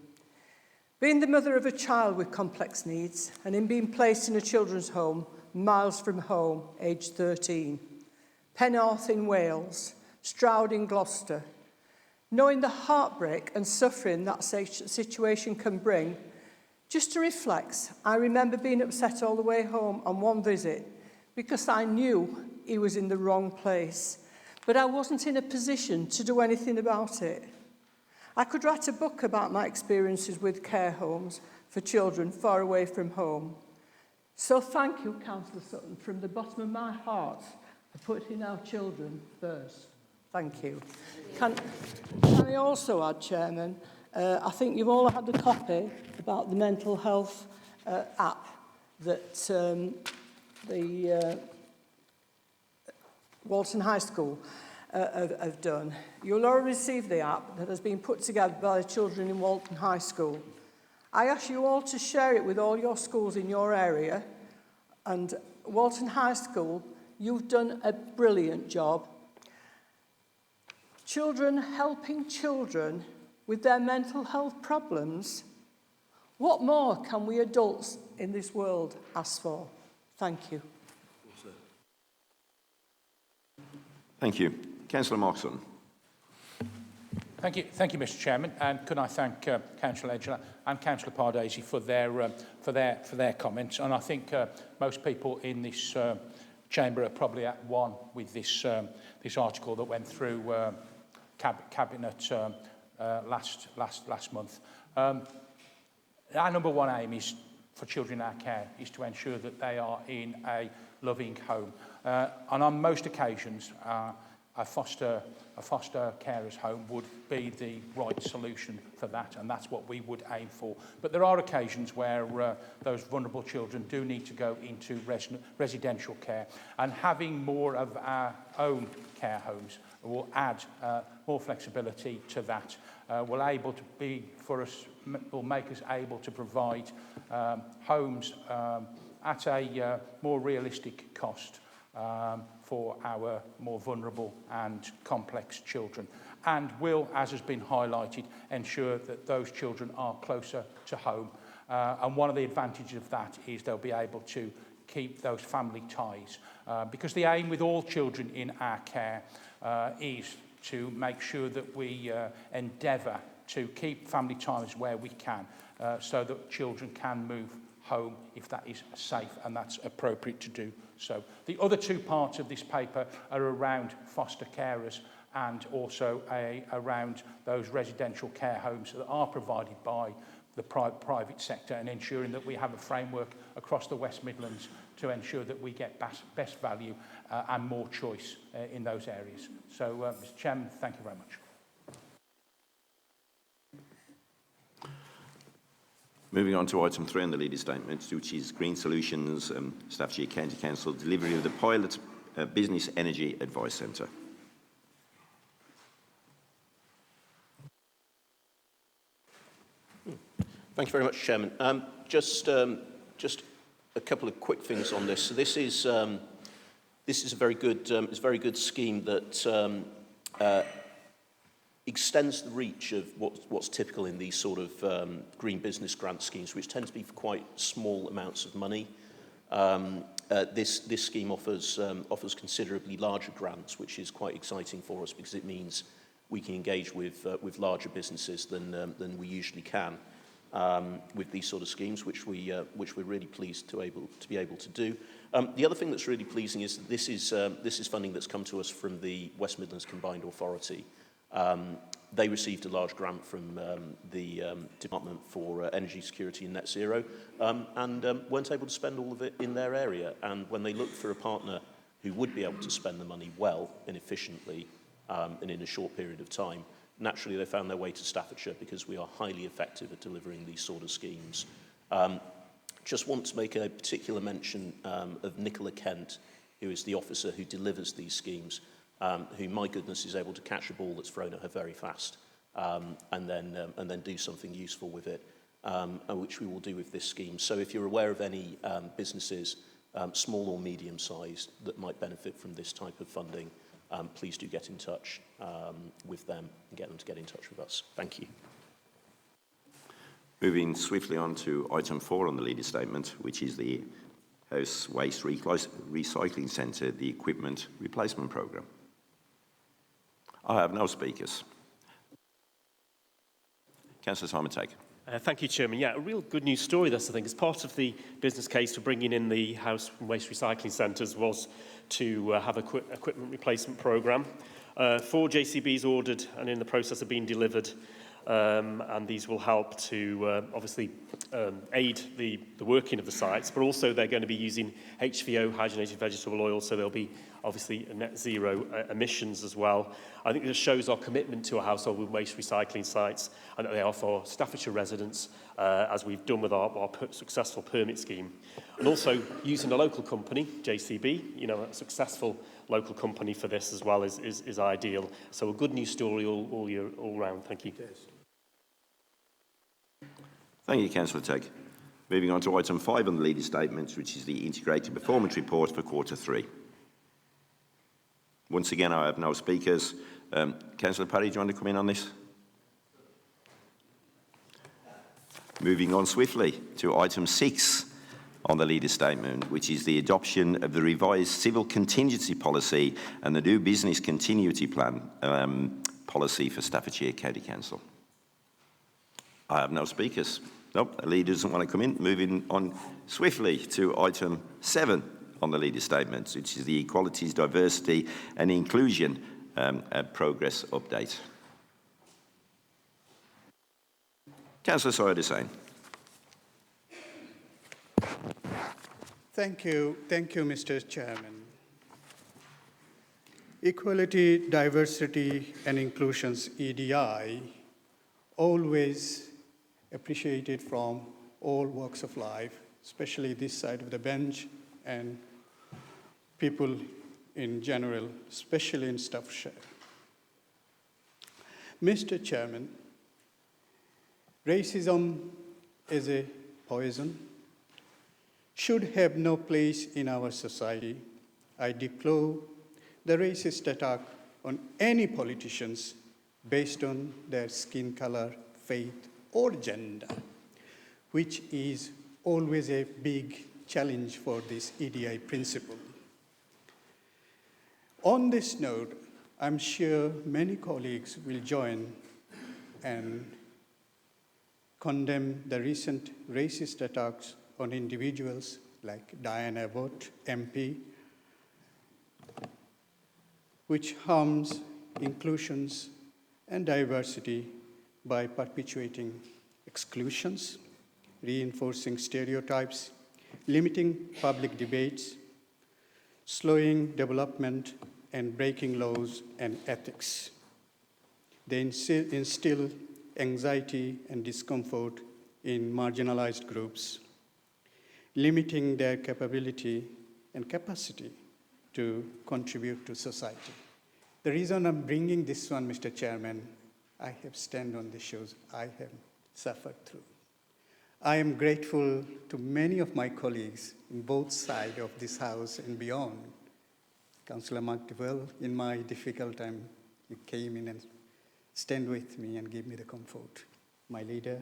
[SPEAKER 16] Being the mother of a child with complex needs and in being placed in a children's home miles from home, aged 13, Penarth in Wales, Stroud in Gloucester, knowing the heartbreak and suffering that situation can bring, just to reflect, I remember being upset all the way home on one visit because I knew he was in the wrong place, but I wasn't in a position to do anything about it. I could write a book about my experiences with care homes for children far away from home. So thank you, Councillor Sutton, from the bottom of my heart for putting our children first. Thank you. Can I also add, Chairman, I think you've all had a copy about the mental health app that the Walton High School have done. You'll all receive the app that has been put together by the children in Walton High School. I ask you all to share it with all your schools in your area, and Walton High School, you've done a brilliant job. Children helping children with their mental health problems. What more can we adults in this world ask for? Thank you.
[SPEAKER 2] Thank you. Councillor Mark Sutton.
[SPEAKER 17] Thank you, Mr. Chairman, and can I thank Councillor Edgeler and Councillor Pardacey for their comments. And I think most people in this chamber are probably at one with this article that went through Cabinet last month. Our number one aim is for children in our care is to ensure that they are in a loving home. And on most occasions, a foster carer's home would be the right solution for that, and that's what we would aim for. But there are occasions where those vulnerable children do need to go into residential care, and having more of our own care homes will add more flexibility to that. Will make us able to provide homes at a more realistic cost for our more vulnerable and complex children, and will, as has been highlighted, ensure that those children are closer to home. And one of the advantages of that is they'll be able to keep those family ties, because the aim with all children in our care is to make sure that we endeavour to keep family ties where we can, so that children can move home if that is safe and that's appropriate to do so. The other two parts of this paper are around foster carers and also around those residential care homes that are provided by the private sector, and ensuring that we have a framework across the West Midlands to ensure that we get best value and more choice in those areas. So, Mr. Chairman, thank you very much.
[SPEAKER 2] Moving on to item 3 on the leader's statement, which is Green Solutions, Staffordshire County Council, delivery of the pilot Business Energy Advice Centre.
[SPEAKER 14] Thank you very much, Chairman. Just a couple of quick things on this. So this is a very good scheme that extends the reach of what's typical in these sort of green business grant schemes, which tend to be for quite small amounts of money. This scheme offers considerably larger grants, which is quite exciting for us because it means we can engage with larger businesses than we usually can with these sort of schemes, which we're really pleased to be able to do. The other thing that's really pleasing is that this is funding that's come to us from the West Midlands Combined Authority. They received a large grant from the Department for Energy Security and Net Zero and weren't able to spend all of it in their area. And when they looked for a partner who would be able to spend the money well and efficiently and in a short period of time, naturally they found their way to Staffordshire because we are highly effective at delivering these sort of schemes. Just want to make a particular mention of Nicola Kent, who is the officer who delivers these schemes, who, my goodness, is able to catch a ball that's thrown at her very fast and then do something useful with it, which we will do with this scheme. So if you're aware of any businesses, small or medium-sized, that might benefit from this type of funding, please do get in touch with them and get them to get in touch with us. Thank you.
[SPEAKER 2] Moving swiftly on to item 4 on the leader statement, which is the House Waste Recycling Centre, the Equipment Replacement Programme. I have no speakers. Councillor Simon Take.
[SPEAKER 18] Thank you, Chairman. Yeah, a real good news story, this, I think. As part of the business case for bringing in the House Waste Recycling Centres was to have an equipment replacement programme. 4 JCBs ordered and in the process of being delivered, and these will help to obviously aid the working of the sites, but also they're going to be using HVO, hydrogenated vegetable oil, so there'll be obviously net zero emissions as well. I think this shows our commitment to our household waste recycling sites and that they are for Staffordshire residents, as we've done with our successful permit scheme. And also using a local company, JCB, you know, a successful local company for this as well is ideal. So a good news story all round. Thank you.
[SPEAKER 2] Thank you, Councillor Tegg. Moving on to item 5 on the leader statements, which is the Integrated Performance Report for Quarter 3. Once again, I have no speakers. Councillor Parry, do you want to come in on this? Moving on swiftly to item 6 on the leader statement, which is the adoption of the revised civil contingency policy and the new business continuity plan policy for Staffordshire County Council. I have no speakers. Nope, the leader doesn't want to come in. Moving on swiftly to item 7 on the leader statements, which is the Equalities, Diversity and Inclusion Progress Update. Councillor Sawyer-Hussain.
[SPEAKER 10] Thank you, Mr. Chairman. Equality, Diversity and Inclusion's EDI, always appreciated from all walks of life, especially this side of the bench and people in general, especially in Staffordshire. Mr. Chairman, racism is a poison, should have no place in our society. I deplore the racist attack on any politicians based on their skin color, faith, or gender, which is always a big challenge for this EDI principle. On this note, I'm sure many colleagues will join and condemn the recent racist attacks on individuals like Diane Abbott, MP, which harms inclusions and diversity by perpetuating exclusions, reinforcing stereotypes, limiting public debates, slowing development, and breaking laws and ethics. They instill anxiety and discomfort in marginalized groups, limiting their capability and capacity to contribute to society. The reason I'm bringing this one, Mr. Chairman, I have stand on the shows I have suffered through. I am grateful to many of my colleagues in both sides of this House and beyond. Councillor Mark Deville, in my difficult time, he came in and stand with me and give me the comfort. My leader,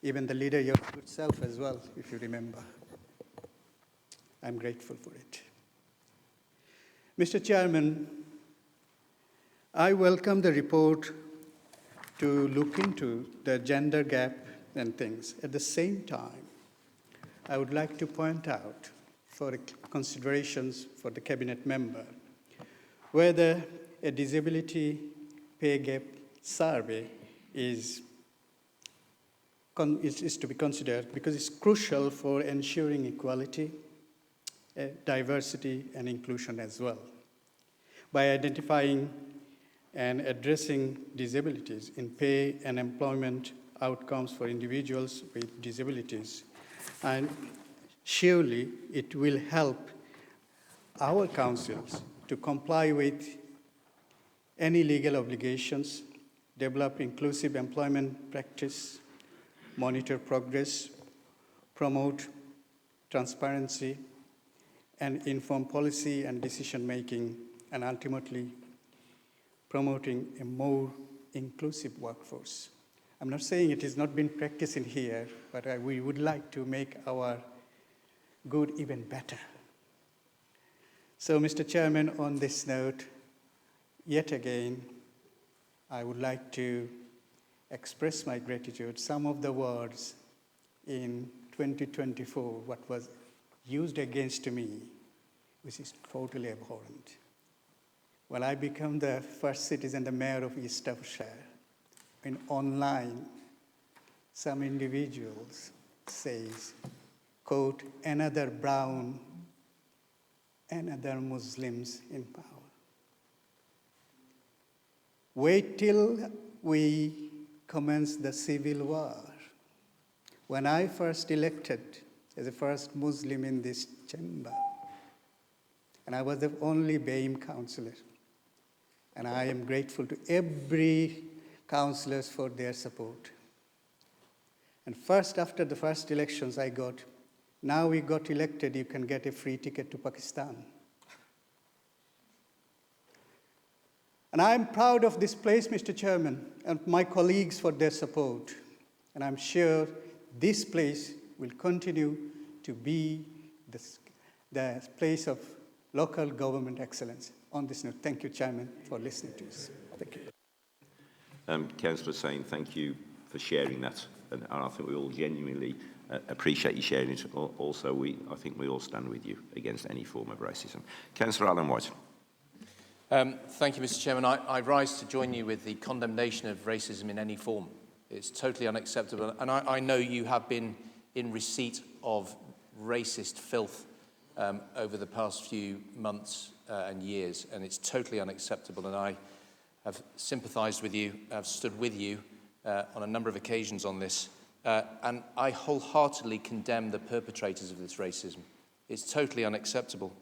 [SPEAKER 10] even the leader, your good self as well, if you remember. I'm grateful for it. Mr. Chairman, I welcome the report to look into the gender gap and things. At the same time, I would like to point out for considerations for the cabinet member whether a disability pay gap survey is to be considered, because it's crucial for ensuring equality, diversity, and inclusion as well. By identifying and addressing disabilities in pay and employment outcomes for individuals with disabilities, and surely it will help our councils to comply with any legal obligations, develop inclusive employment practice, monitor progress, promote transparency, and inform policy and decision-making, and ultimately promoting a more inclusive workforce. I'm not saying it has not been practiced in here, but we would like to make our good even better. So, Mr. Chairman, on this note, yet again, I would like to express my gratitude. Some of the words in 2024, what was used against me, which is totally abhorrent. When I became the first citizen, the mayor of East Staffordshire, in online, some individuals says, quote, another brown, another Muslims in power. Wait till we commence the civil war. When I first elected as the first Muslim in this chamber, and I was the only BAME councillor, and I am grateful to every councillors for their support. And first, after the first elections I got, now we got elected, you can get a free ticket to Pakistan. And I'm proud of this place, Mr. Chairman, and my colleagues for their support. And I'm sure this place will continue to be the place of local government excellence. On this note, thank you, Chairman, for listening to us. Thank you.
[SPEAKER 2] Councillor Sain, thank you for sharing that. And I think we all genuinely appreciate you sharing it. Also, I think we all stand with you against any form of racism. Councillor Alan White.
[SPEAKER 5] Thank you, Mr. Chairman. I rise to join you with the condemnation of racism in any form. It's totally unacceptable. And I know you have been in receipt of racist filth over the past few months and years, and it's totally unacceptable. And I have sympathised with you, I've stood with you on a number of occasions on this, and I wholeheartedly condemn the perpetrators of this racism. It's totally unacceptable.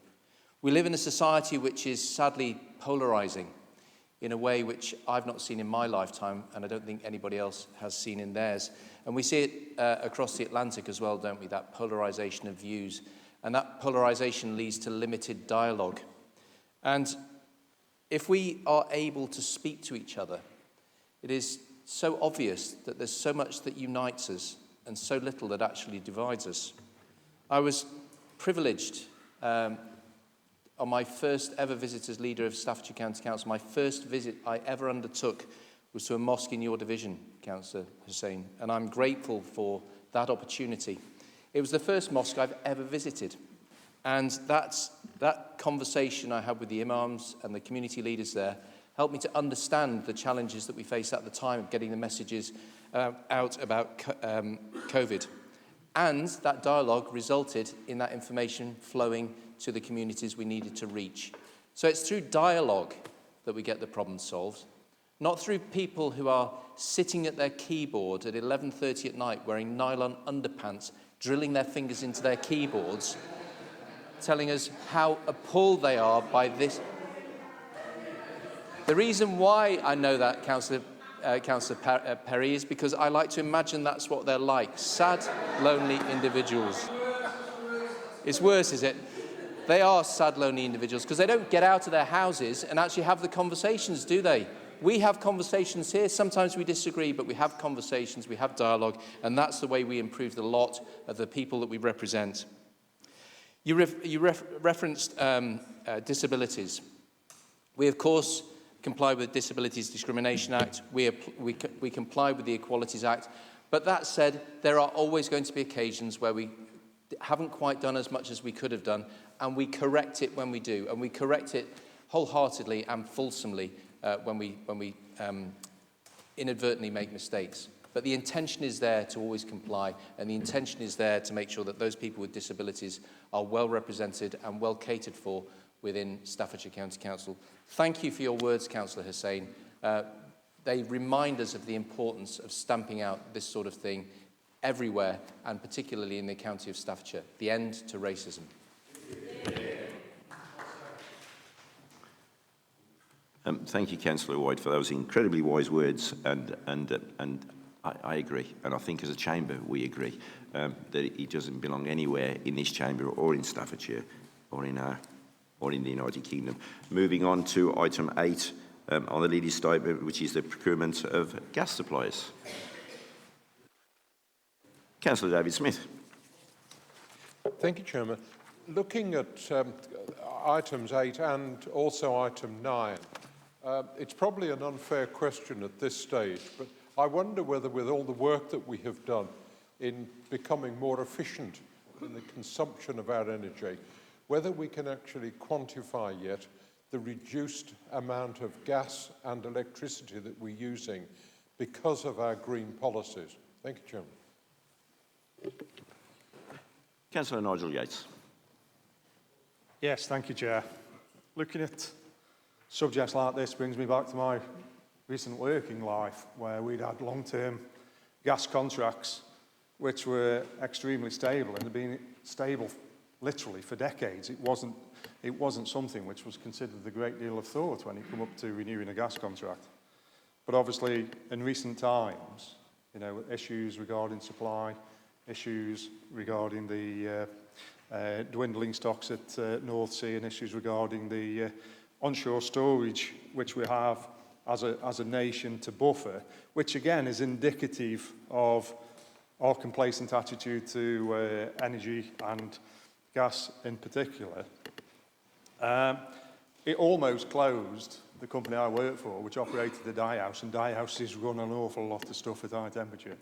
[SPEAKER 5] We live in a society which is sadly polarising in a way which I've not seen in my lifetime, and I don't think anybody else has seen in theirs. And we see it across the Atlantic as well, don't we, that polarisation of views. And that polarisation leads to limited dialogue. And if we are able to speak to each other, it is so obvious that there's so much that unites us and so little that actually divides us. I was privileged on my first ever visit as leader of Staffordshire County Council. My first visit I ever undertook was to a mosque in your division, Councillor Hussain, and I'm grateful for that opportunity. It was the first mosque I've ever visited, and that conversation I had with the imams and the community leaders there helped me to understand the challenges that we faced at the time of getting the messages out about COVID. And that dialogue resulted in that information flowing to the communities we needed to reach. So it's through dialogue that we get the problem solved, not through people who are sitting at their keyboard at 11:30 at night wearing nylon underpants, drilling their fingers into their keyboards, telling us how appalled they are by this. The reason why I know that, Councillor Perry, is because I like to imagine that's what they're like. Sad, lonely individuals. It's worse, is it? They are sad, lonely individuals because they don't get out of their houses and actually have the conversations, do they? we have conversations here. Sometimes we disagree, but we have conversations, we have dialogue, and that's the way we improve the lot of the people that we represent. You referenced disabilities. We, of course, comply with the Disabilities Discrimination Act. We comply with the Equalities Act. But that said, there are always going to be occasions where we haven't quite done as much as we could have done, and we correct it when we do, and we correct it wholeheartedly and fulsomely when we inadvertently make mistakes. But the intention is there to always comply, and the intention is there to make sure that those people with disabilities are well represented and well catered for within Staffordshire County Council. Thank you for your words, Councillor Hussain. They remind us of the importance of stamping out this sort of thing everywhere, and particularly in the county of Staffordshire. The end to racism.
[SPEAKER 2] Thank you, Councillor White, for those incredibly wise words, and I agree, and I think as a chamber we agree that it doesn't belong anywhere in this chamber or in Staffordshire or in the United Kingdom. Moving on to item 8 on the leading statement, which is the procurement of gas supplies. Councillor David Smith.
[SPEAKER 11] Thank you, Chairman. Looking at items 8 and also item 9, it's probably an unfair question at this stage, but I wonder whether, with all the work that we have done in becoming more efficient in the consumption of our energy, whether we can actually quantify yet the reduced amount of gas and electricity that we're using because of our green policies. Thank you, Chairman.
[SPEAKER 2] Councillor Nigel Yates.
[SPEAKER 9] Yes, thank you, Chair. Looking at subjects like this brings me back to my recent working life, where we'd had long-term gas contracts which were extremely stable and had been stable literally for decades. It wasn't something which was considered a great deal of thought when it came up to renewing a gas contract. But obviously, in recent times, issues regarding supply, issues regarding the dwindling stocks at North Sea, and issues regarding the onshore storage which we have as a nation to buffer, which again is indicative of our complacent attitude to energy and gas in particular. It almost closed the company I work for, which operated the dye house, and dye houses run an awful lot of stuff at high temperature.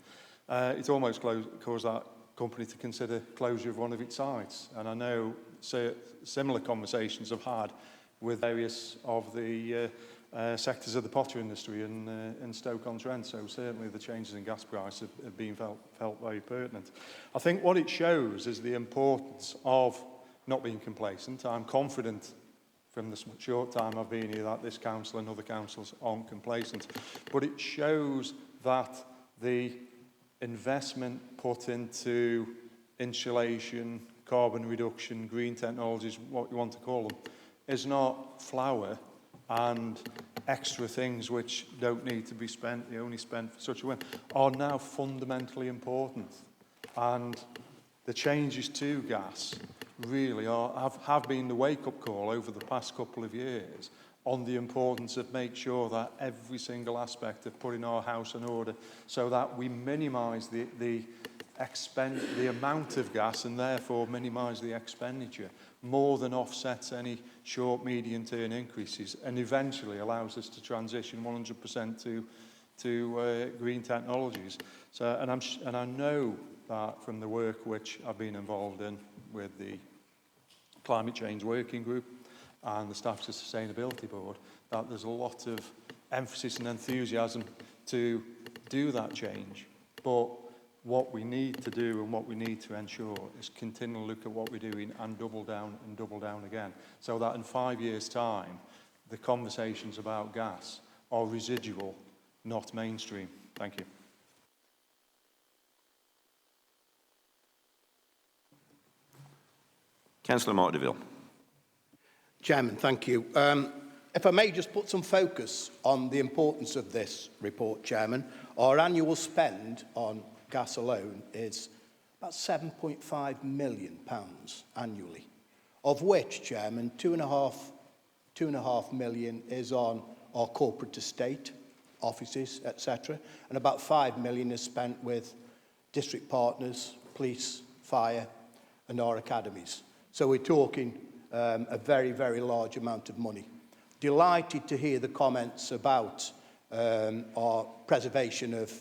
[SPEAKER 9] It almost caused that company to consider closure of one of its sites. And I know similar conversations I've had with various of the sectors of the pottery industry in Stoke-on-Trent. So certainly the changes in gas price have been felt very pertinent. I think what it shows is the importance of not being complacent. I'm confident from the short time I've been here that this council and other councils aren't complacent. But it shows that the investment put into insulation, carbon reduction, green technologies, what you want to call them, is not flower and extra things which don't need to be spent, they only spent for such a way, are now fundamentally important. And the changes to gas really have been the wake-up call over the past couple of years on the importance of make sure that every single aspect of putting our house in order so that we minimise the amount of gas and therefore minimise the expenditure more than offsets any short, medium-term increases, and eventually allows us to transition 100% to green technologies. So, and I know that from the work which I've been involved in with the Climate Change Working Group and the Staffordshire Sustainability Board, that there's a lot of emphasis and enthusiasm to do that change. But what we need to do and what we need to ensure is continually look at what we're doing and double down again, so that in 5 years' time, the conversations about gas are residual, not mainstream. Thank you.
[SPEAKER 2] Councillor Mark DeVille.
[SPEAKER 1] Chairman, thank you. If I may just put some focus on the importance of this report, Chairman, our annual spend on gas alone is about £7.5 million annually, of which, Chairman, two and a half million is on our corporate estate, offices, etc. And about 5 million is spent with district partners, police, fire, and our academies. So we're talking a very, very large amount of money. Delighted to hear the comments about our preservation of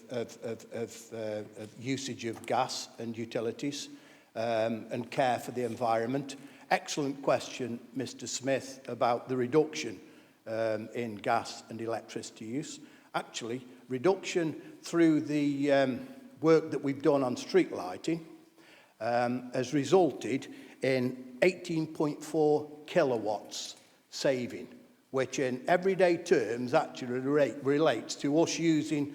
[SPEAKER 1] usage of gas and utilities and care for the environment. Excellent question, Mr. Smith, about the reduction in gas and electricity use. Actually, reduction through the work that we've done on street lighting has resulted in 18.4 kilowatts saving, which in everyday terms actually relates to us using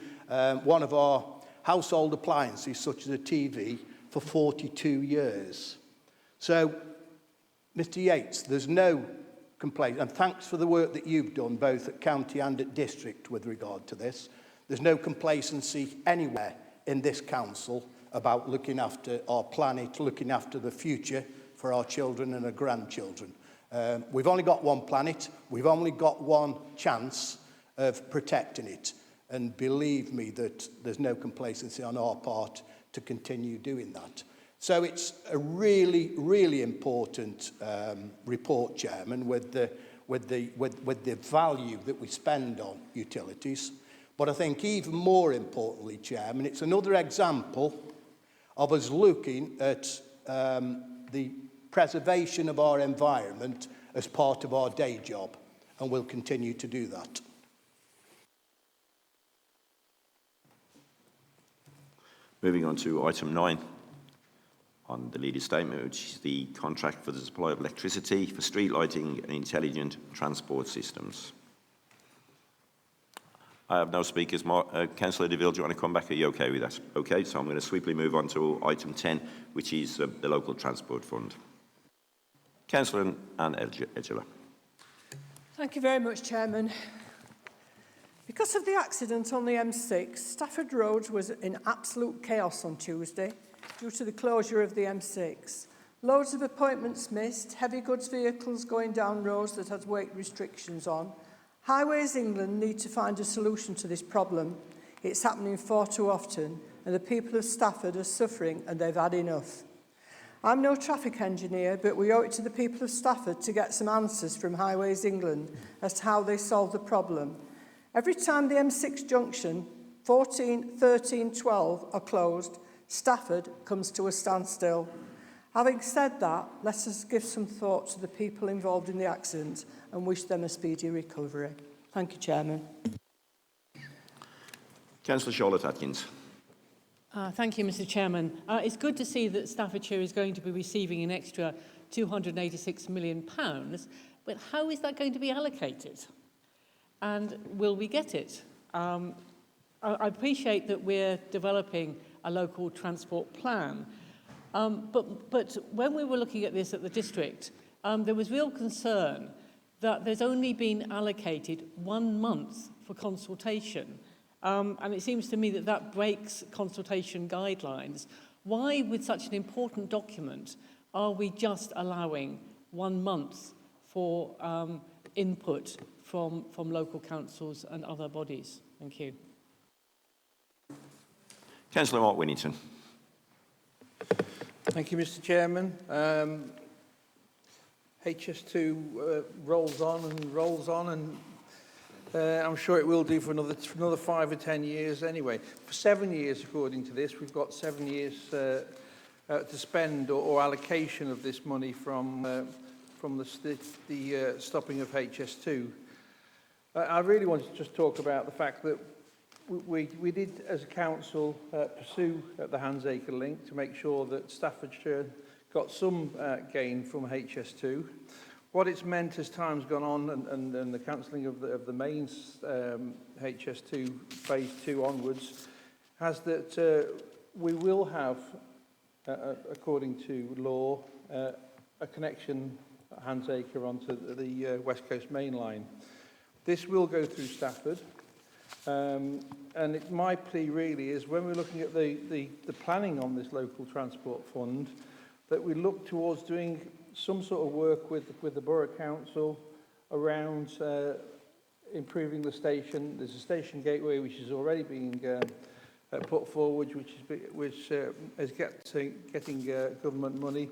[SPEAKER 1] one of our household appliances, such as a TV, for 42 years. So, Mr. Yates, there's no complaint, and thanks for the work that you've done both at county and at district with regard to this. There's no complacency anywhere in this council about looking after our planet, looking after the future for our children and our grandchildren. We've only got one planet, we've only got one chance of protecting it, and believe me that there's no complacency on our part to continue doing that. So it's a really, really important report, Chairman, with the value that we spend on utilities. But I think even more importantly, Chairman, it's another example of us looking at the preservation of our environment as part of our day job, and we'll continue to do that.
[SPEAKER 2] Moving on to item 9 on the leader's statement, which is the contract for the supply of electricity for street lighting and intelligent transport systems. I have no speakers. Councillor DeVille, do you want to come back? Are you okay with that? Okay, so I'm going to swiftly move on to item 10, which is the local transport fund. Councillor Anne Edgeler.
[SPEAKER 16] Thank you very much, Chairman. Because of the accident on the M6, Stafford Road was in absolute chaos on Tuesday due to the closure of the M6. Loads of appointments missed, heavy goods vehicles going down roads that had weight restrictions on. Highways England need to find a solution to this problem. It's happening far too often, and the people of Stafford are suffering, and they've had enough. I'm no traffic engineer, but we owe it to the people of Stafford to get some answers from Highways England as to how they solve the problem. Every time the M6 junction 14, 13, 12 are closed, Stafford comes to a standstill. Having said that, let us give some thought to the people involved in the accident and wish them a speedy recovery. Thank you, Chairman.
[SPEAKER 2] Councillor Charlotte Atkins.
[SPEAKER 7] Thank you, Mr. Chairman. It's good to see that Staffordshire is going to be receiving an extra £286 million, but how is that going to be allocated? And will we get it? I appreciate that we're developing a local transport plan, but when we were looking at this at the district, there was real concern that there's only been allocated 1 month for consultation. And it seems to me that that breaks consultation guidelines. Why, with such an important document, are we just allowing 1 month for input from local councils and other bodies? Thank you.
[SPEAKER 2] Councillor Mark Winnington.
[SPEAKER 12] Thank you, Mr. Chairman. HS2 rolls on, and I'm sure it will do for another 5 or 10 years anyway. For 7 years, according to this, we've got 7 years to spend or allocation of this money from the stopping of HS2. I really wanted to just talk about the fact that we did, as a council, pursue the Handsacre link to make sure that Staffordshire got some gain from HS2. What it's meant as time's gone on and the cancelling of the main HS2 phase 2 onwards has that we will have, according to law, a connection Handsacre onto the West Coast Main Line. This will go through Stafford. And my plea really is when we're looking at the planning on this local transport fund, that we look towards doing some sort of work with the Borough Council around improving the station. There's a station gateway which is already being put forward, which is getting government money.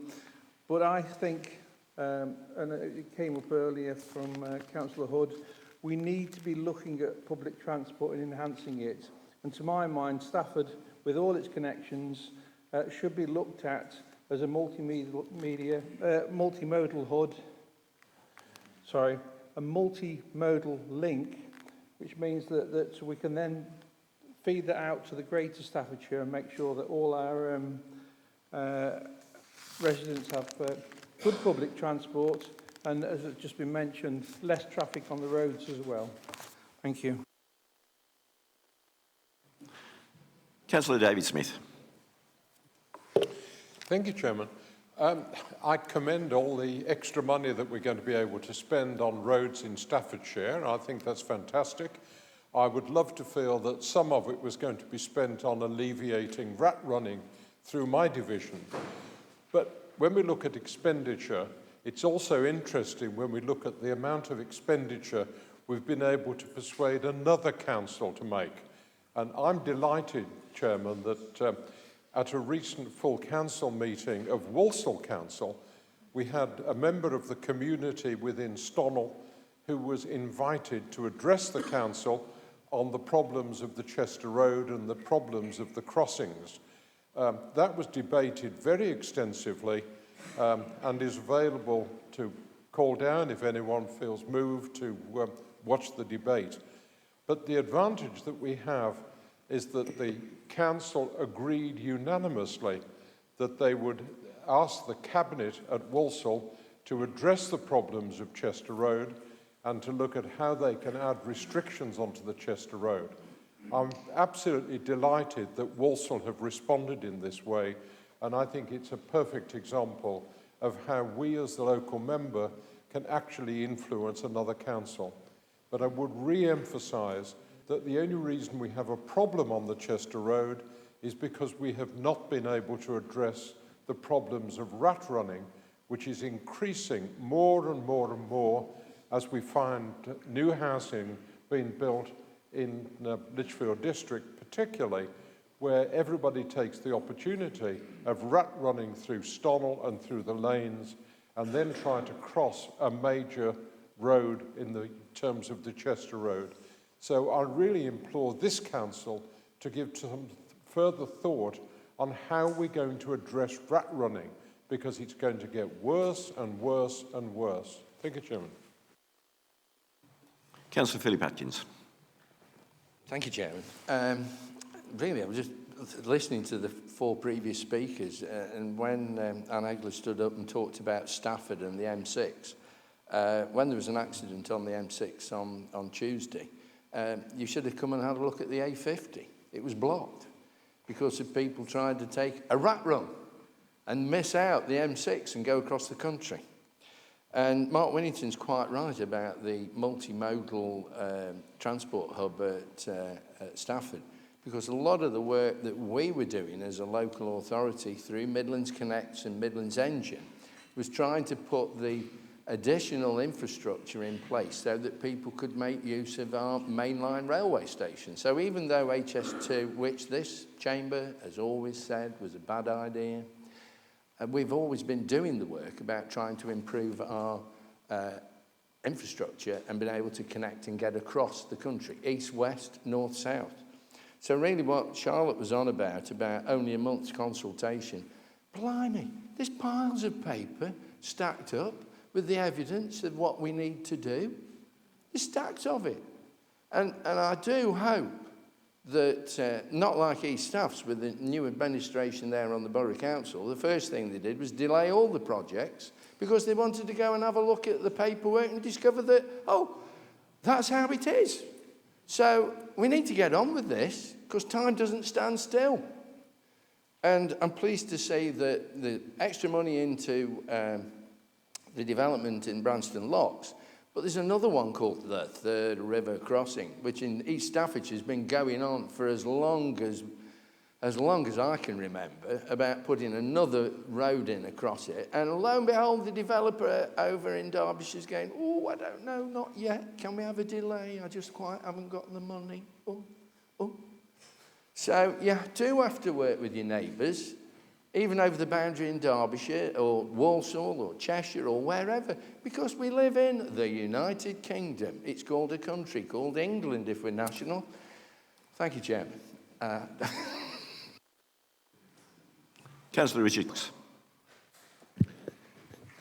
[SPEAKER 12] But I think, and it came up earlier from Councillor Hood, we need to be looking at public transport and enhancing it. And to my mind, Stafford, with all its connections, should be looked at as a multimodal link, which means that we can then feed that out to the greater Staffordshire and make sure that all our residents have good public transport and, as it's just been mentioned, less traffic on the roads as well. Thank you.
[SPEAKER 2] Councillor David Smith.
[SPEAKER 11] Thank you, Chairman. I commend all the extra money that we're going to be able to spend on roads in Staffordshire. I think that's fantastic. I would love to feel that some of it was going to be spent on alleviating rat running through my division. But when we look at expenditure, it's also interesting when we look at the amount of expenditure we've been able to persuade another council to make. And I'm delighted, Chairman, that at a recent full council meeting of Walsall Council, we had a member of the community within Stonnell who was invited to address the council on the problems of the Chester Road and the problems of the crossings. That was debated very extensively and is available to call down if anyone feels moved to watch the debate. But the advantage that we have is that the council agreed unanimously that they would ask the Cabinet at Walsall to address the problems of Chester Road and to look at how they can add restrictions onto the Chester Road. I'm absolutely delighted that Walsall have responded in this way, and I think it's a perfect example of how we as the local member can actually influence another council. But I would re-emphasise that the only reason we have a problem on the Chester Road is because we have not been able to address the problems of rat running, which is increasing more and more and more as we find new housing being built in Lichfield District, particularly, where everybody takes the opportunity of rat running through Stonnell and through the lanes and then trying to cross a major road in the terms of the Chester Road. So I really implore this council to give some further thought on how we're going to address rat running, because it's going to get worse and worse and worse. Thank you, Chairman.
[SPEAKER 2] Councillor Philip Atkins.
[SPEAKER 6] Thank you, Chairman. Really, I was just listening to the four previous speakers, and when Anne Egler stood up and talked about Stafford and the M6, when there was an accident on the M6 on Tuesday, you should have come and had a look at the A50. It was blocked because of people trying to take a rat run and miss out the M6 and go across the country. And Mark Winnington's quite right about the multimodal transport hub at Stafford, because a lot of the work that we were doing as a local authority through Midlands Connect and Midlands Engine was trying to put the additional infrastructure in place so that people could make use of our mainline railway station. So even though HS2, which this chamber has always said was a bad idea, we've always been doing the work about trying to improve our infrastructure and being able to connect and get across the country, east, west, north, south. So really what Charlotte was on about only a month's consultation, blimey, there's piles of paper stacked up with the evidence of what we need to do. There's stacks of it. And I do hope that, not like East Staffs with the new administration there on the Borough Council, the first thing they did was delay all the projects because they wanted to go and have a look at the paperwork and discover that, oh, that's how it is. So we need to get on with this because time doesn't stand still. And I'm pleased to say that the extra money into the development in Branston Locks, but there's another one called the Third River Crossing, which in East Staffordshire has been going on for as long as as long as I can remember, about putting another road in across it. And lo and behold, the developer over in Derbyshire is going, oh, I don't know, not yet. Can we have a delay? I just quite haven't got the money. Oh. So you do have to work with your neighbours, even over the boundary in Derbyshire or Walsall or Cheshire or wherever, because we live in the United Kingdom. It's called a country called England if we're national. Thank you, Chairman.
[SPEAKER 2] Councillor Richards.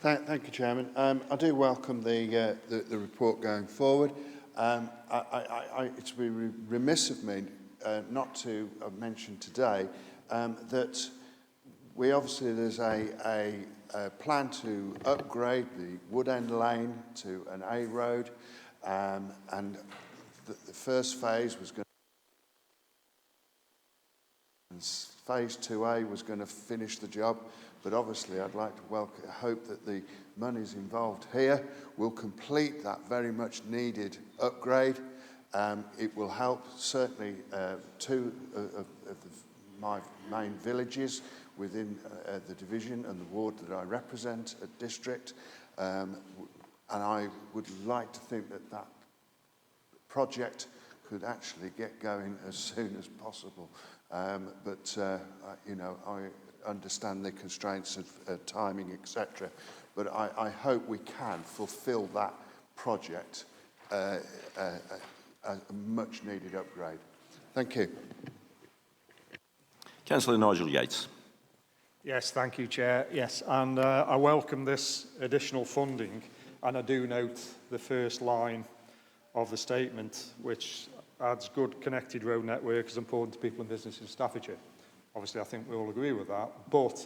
[SPEAKER 19] Thank you, Chairman. I do welcome the report going forward. It's remiss of me not to have mentioned today that there's a plan to upgrade the Wood End Lane to an A road, and the first phase was going. Phase 2A was going to finish the job, but obviously I'd like to hope that the monies involved here will complete that very much needed upgrade. It will help certainly two of my main villages within the division and the ward that I represent at district, and I would like to think that that project could actually get going as soon as possible. But I understand the constraints of timing, etc. But I hope we can fulfil that project, a much needed upgrade. Thank you.
[SPEAKER 2] Councillor Nigel Yates.
[SPEAKER 9] Yes, thank you, Chair. Yes, and I welcome this additional funding, and I do note the first line of the statement, which adds good connected road network is important to people and businesses in Staffordshire. Obviously, I think we all agree with that, but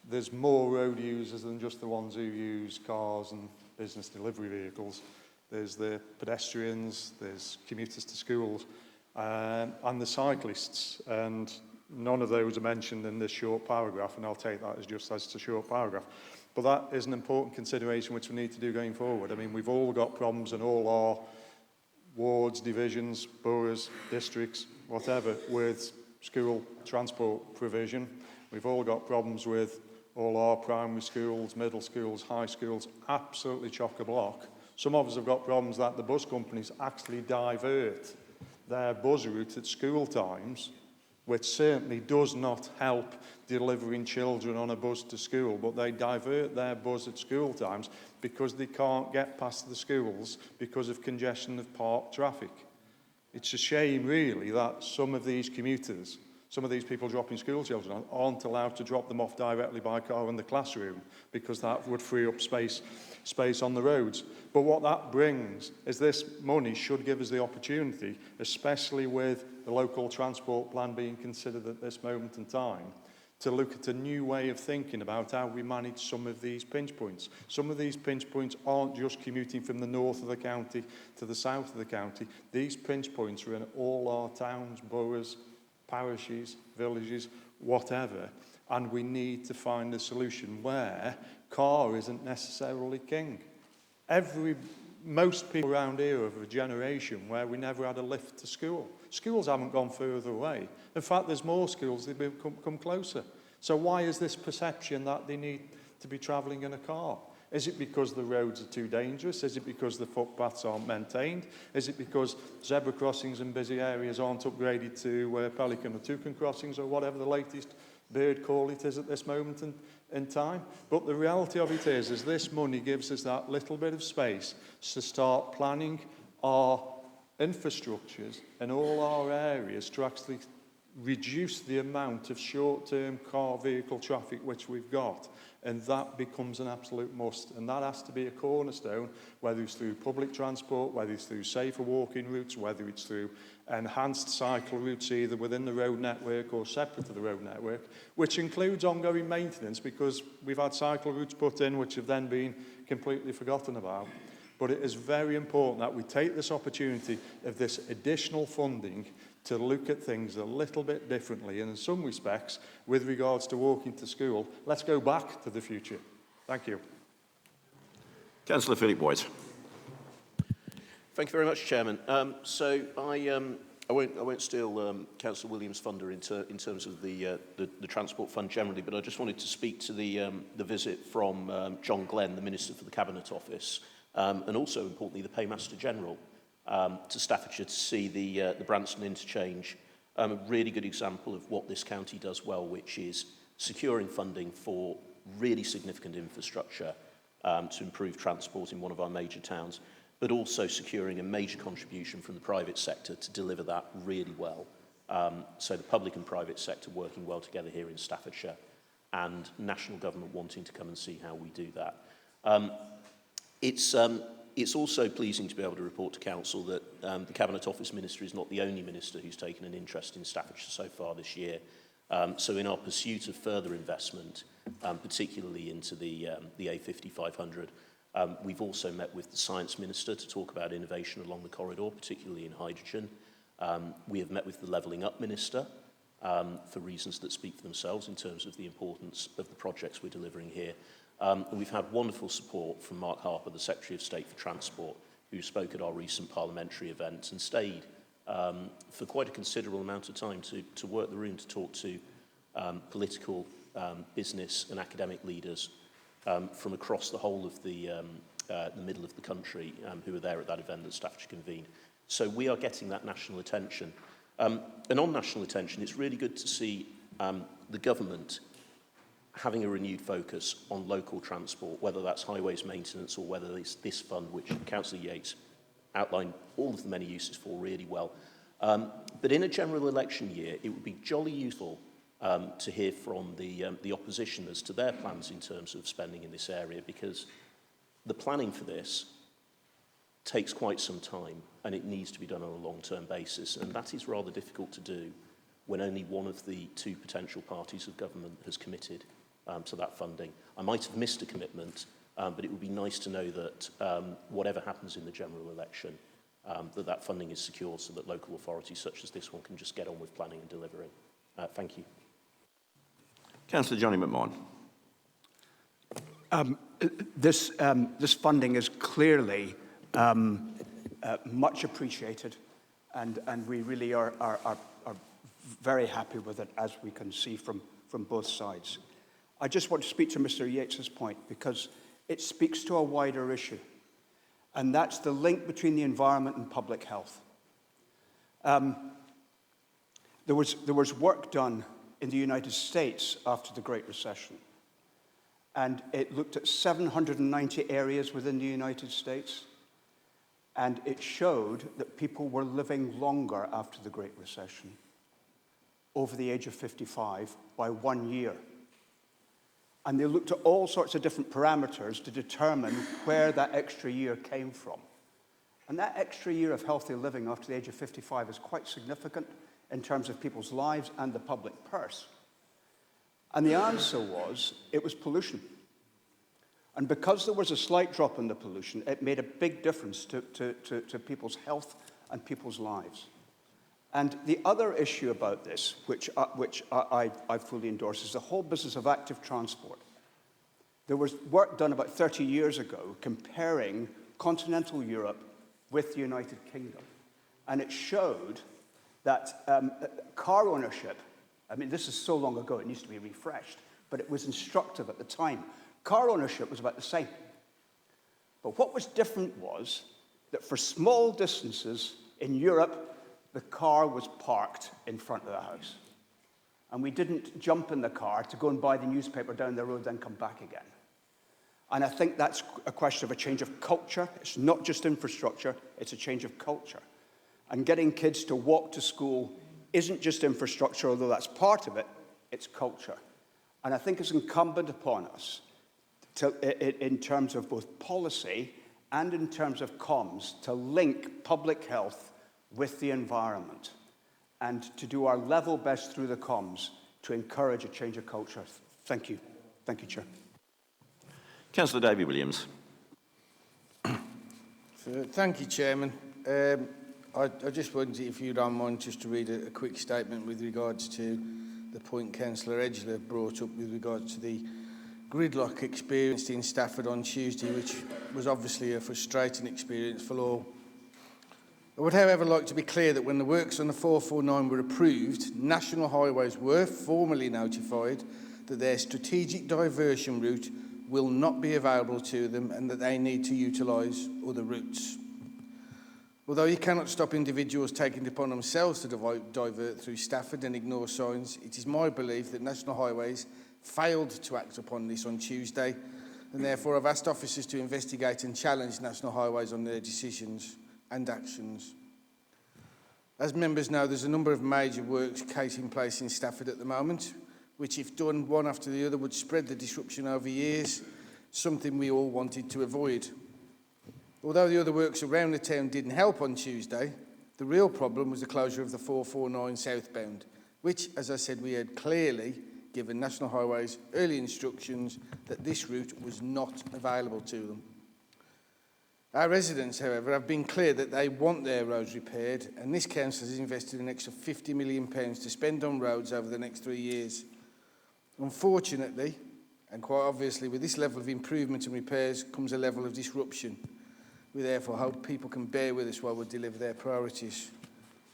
[SPEAKER 9] there's more road users than just the ones who use cars and business delivery vehicles. There's the pedestrians, there's commuters to schools, and the cyclists, and none of those are mentioned in this short paragraph, and I'll take that as just as a short paragraph. But that is an important consideration which we need to do going forward. I mean, we've all got problems in all our wards, divisions, boroughs, districts, whatever, with school transport provision. We've all got problems with all our primary schools, middle schools, high schools, absolutely chock-a-block. Some of us have got problems that the bus companies actually divert their bus route at school times, which certainly does not help delivering children on a bus to school, but they divert their bus at school times because they can't get past the schools because of congestion of parked traffic. It's a shame, really, that some of these commuters, some of these people dropping school children aren't allowed to drop them off directly by car in the classroom, because that would free up space on the roads. But what that brings is this money should give us the opportunity, especially with the local transport plan being considered at this moment in time, to look at a new way of thinking about how we manage some of these pinch points. Some of these pinch points aren't just commuting from the north of the county to the south of the county. These pinch points are in all our towns, boroughs, parishes, villages, whatever. And we need to find a solution where car isn't necessarily king. Most people around here are of a generation where we never had a lift to school. Schools haven't gone further away. In fact, there's more schools, they've come closer. So why is this perception that they need to be travelling in a car? Is it because the roads are too dangerous? Is it because the footpaths aren't maintained? Is it because zebra crossings in busy areas aren't upgraded to pelican or toucan crossings, or whatever the latest bird call it is at this moment in time? But the reality of it is this money gives us that little bit of space to start planning our infrastructures in all our areas to actually reduce the amount of short-term car vehicle traffic which we've got. And that becomes an absolute must. And that has to be a cornerstone, whether it's through public transport, whether it's through safer walking routes, whether it's through enhanced cycle routes either within the road network or separate to the road network, which includes ongoing maintenance, because we've had cycle routes put in which have then been completely forgotten about. But it is very important that we take this opportunity of this additional funding to look at things a little bit differently, and in some respects, with regards to walking to school, let's go back to the future. Thank you.
[SPEAKER 2] Councillor Philip White.
[SPEAKER 14] Thank you very much, Chairman. So I I won't steal Councillor Williams' thunder in terms of the Transport Fund generally, but I just wanted to speak to the visit from John Glenn, the Minister for the Cabinet Office, and also, importantly, the Paymaster General to Staffordshire to see the Branston interchange. A really good example of what this county does well, which is securing funding for really significant infrastructure to improve transport in one of our major towns, but also securing a major contribution from the private sector to deliver that really well. So the public and private sector working well together here in Staffordshire, and national government wanting to come and see how we do that. It's also pleasing to be able to report to Council that the Cabinet Office Minister is not the only minister who's taken an interest in Staffordshire so far this year. So in our pursuit of further investment, particularly into the A5500, we've also met with the Science Minister to talk about innovation along the corridor, particularly in hydrogen. We have met with the Levelling Up Minister for reasons that speak for themselves in terms of the importance of the projects we're delivering here. And we've had wonderful support from Mark Harper, the Secretary of State for Transport, who spoke at our recent parliamentary event and stayed for quite a considerable amount of time to work the room to talk to political, business and academic leaders from across the whole of the middle of the country who were there at that event that Staffordshire convened. So we are getting that national attention. And on national attention, it's really good to see the government having a renewed focus on local transport, whether that's highways maintenance or whether it's this fund, which Councillor Yates outlined all of the many uses for really well. But in a general election year, it would be jolly useful to hear from the opposition as to their plans in terms of spending in this area, because the planning for this takes quite some time and it needs to be done on a long-term basis, and that is rather difficult to do when only one of the two potential parties of government has committed to that funding. I might have missed a commitment, but it would be nice to know that whatever happens in the general election, that funding is secure so that local authorities such as this one can just get on with planning and delivering. Thank you.
[SPEAKER 2] Councillor Johnny McMahon.
[SPEAKER 20] This funding is clearly much appreciated, and we really are very happy with it, as we can see from both sides. I just want to speak to Mr. Yates's point because it speaks to a wider issue, and that's the link between the environment and public health. There was work done in the United States after the Great Recession, and it looked at 790 areas within the United States, and it showed that people were living longer after the Great Recession, over the age of 55, by 1 year. And they looked at all sorts of different parameters to determine where that extra year came from. And that extra year of healthy living after the age of 55 is quite significant in terms of people's lives and the public purse. And the answer was, it was pollution. And because there was a slight drop in the pollution, it made a big difference to people's health and people's lives. And the other issue about this, which I fully endorse, is the whole business of active transport. There was work done about 30 years ago comparing continental Europe with the United Kingdom. And it showed that car ownership, I mean, this is so long ago, it needs to be refreshed, but it was instructive at the time. Car ownership was about the same. But what was different was that for small distances in Europe, the car was parked in front of the house. And we didn't jump in the car to go and buy the newspaper down the road, then come back again. And I think that's a question of a change of culture. It's not just infrastructure, it's a change of culture. And getting kids to walk to school isn't just infrastructure, although that's part of it, it's culture. And I think it's incumbent upon us, in terms of both policy and in terms of comms, to link public health with the environment and to do our level best through the comms to encourage a change of culture. Thank you. Thank you, Chair.
[SPEAKER 2] Councillor Davy Williams.
[SPEAKER 6] Thank you, Chairman. I just wondered if you don't mind just to read a quick statement with regards to the point Councillor Edgeler brought up with regards to the gridlock experienced in Stafford on Tuesday, which was obviously a frustrating experience for all I would, however, like to be clear that when the works on the 449 were approved, National Highways were formally notified that their strategic diversion route will not be available to them and that they need to utilise other routes. Although you cannot stop individuals taking it upon themselves to divert through Stafford and ignore signs, it is my belief that National Highways failed to act upon this on Tuesday, and therefore I've asked officers to investigate and challenge National Highways on their decisions and actions. As members know, there's a number of major works taking place in Stafford at the moment, which, if done one after the other, would spread the disruption over years, something we all wanted to avoid. Although the other works around the town didn't help on Tuesday, the real problem was the closure of the 449 southbound, which, as I said, we had clearly given National Highways early instructions that this route was not available to them. Our residents, however, have been clear that they want their roads repaired, and this council has invested an extra £50 million to spend on roads over the next 3 years. Unfortunately, and quite obviously, with this level of improvement and repairs comes a level of disruption. We therefore hope people can bear with us while we deliver their priorities.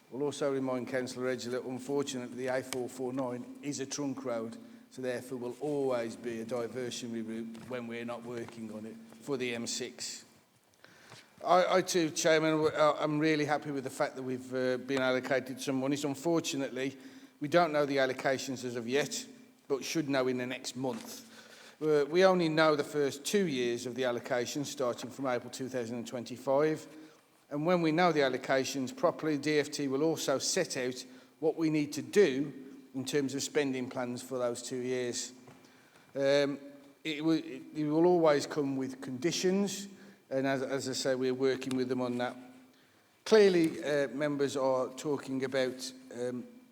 [SPEAKER 6] We'll also remind Councillor Edger that unfortunately the A449 is a trunk road, so therefore will always be a diversionary route when we're not working on it for the M6. I too, Chairman, I'm really happy with the fact that we've been allocated some money. So unfortunately, we don't know the allocations as of yet, but should know in the next month. We only know the first 2 years of the allocations, starting from April 2025. And when we know the allocations properly, DfT will also set out what we need to do in terms of spending plans for those 2 years. It will always come with conditions. And as I say, we're working with them on that. Clearly, members are talking about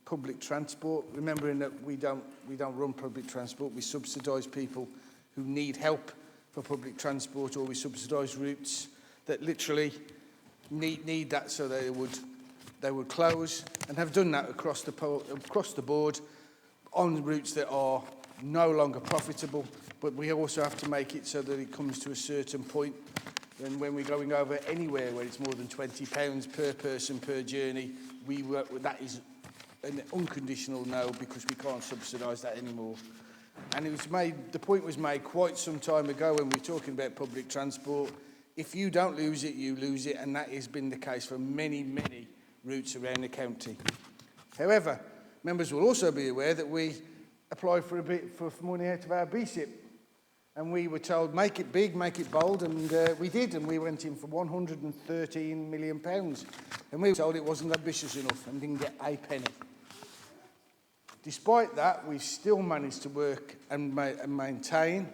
[SPEAKER 6] public transport, remembering that we don't run public transport. We subsidise people who need help for public transport, or we subsidise routes that literally need that, so they would close, and have done that across the board on routes that are no longer profitable. But we also have to make it so that it comes to a certain point. And when we're going over anywhere where it's more than £20 per person per journey, that is an unconditional no, because we can't subsidise that anymore. And the point was made quite some time ago when we were talking about public transport. If you don't lose it, you lose it, and that has been the case for many, many routes around the county. However, members will also be aware that we applied for money out of our BSIP. And we were told, make it big, make it bold, and we did, and we went in for £113 million. And we were told it wasn't ambitious enough and didn't get a penny. Despite that, we've still managed to work and maintain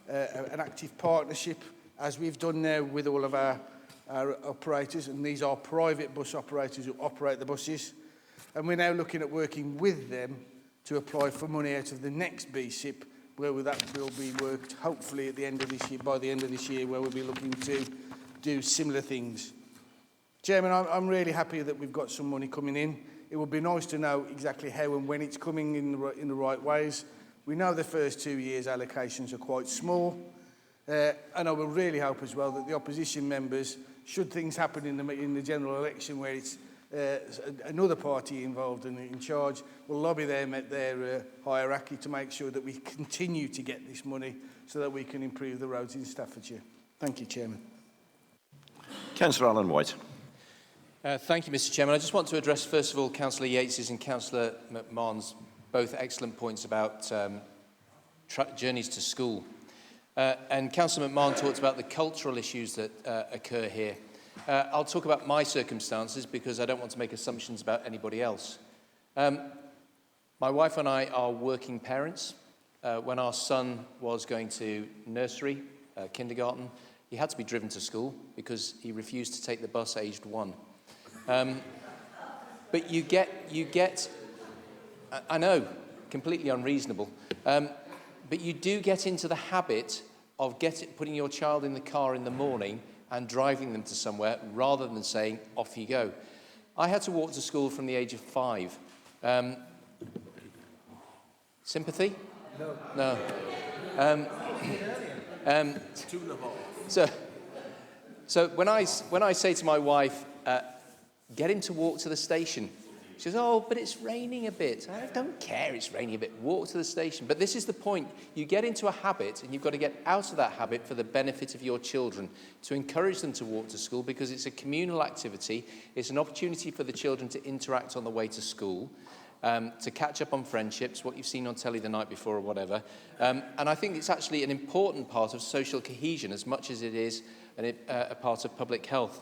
[SPEAKER 6] an active partnership, as we've done now with all of our operators, and these are private bus operators who operate the buses. And we're now looking at working with them to apply for money out of the next BSIP, where that will be worked hopefully at the end of this year, by the end of this year, where we'll be looking to do similar things. Chairman, I'm really happy that we've got some money coming in. It would be nice to know exactly how and when it's coming in the right ways. We know the first 2 years' allocations are quite small, and I will really hope as well that the opposition members, should things happen in the general election where it's another party involved and in charge, will lobby their hierarchy to make sure that we continue to get this money so that we can improve the roads in Staffordshire. Thank you, Chairman.
[SPEAKER 2] Councillor Alan White.
[SPEAKER 5] Thank you, Mr. Chairman. I just want to address, first of all, Councillor Yates's and Councillor McMahon's both excellent points about journeys to school. And Councillor McMahon talked about the cultural issues that occur here. I'll talk about my circumstances because I don't want to make assumptions about anybody else. My wife and I are working parents. When our son was going to nursery, kindergarten, he had to be driven to school because he refused to take the bus aged 1. But you get, I know, completely unreasonable, but you do get into the habit of putting your child in the car in the morning and driving them to somewhere rather than saying, off you go. I had to walk to school from the age of 5. Sympathy? No. So when I say to my wife, Get him to walk to the station. She says, oh, but it's raining a bit. I don't care, it's raining a bit. Walk to the station. But this is the point. You get into a habit, and you've got to get out of that habit for the benefit of your children, to encourage them to walk to school, because it's a communal activity. It's an opportunity for the children to interact on the way to school, to catch up on friendships, what you've seen on telly the night before or whatever. And I think it's actually an important part of social cohesion as much as it is a part of public health.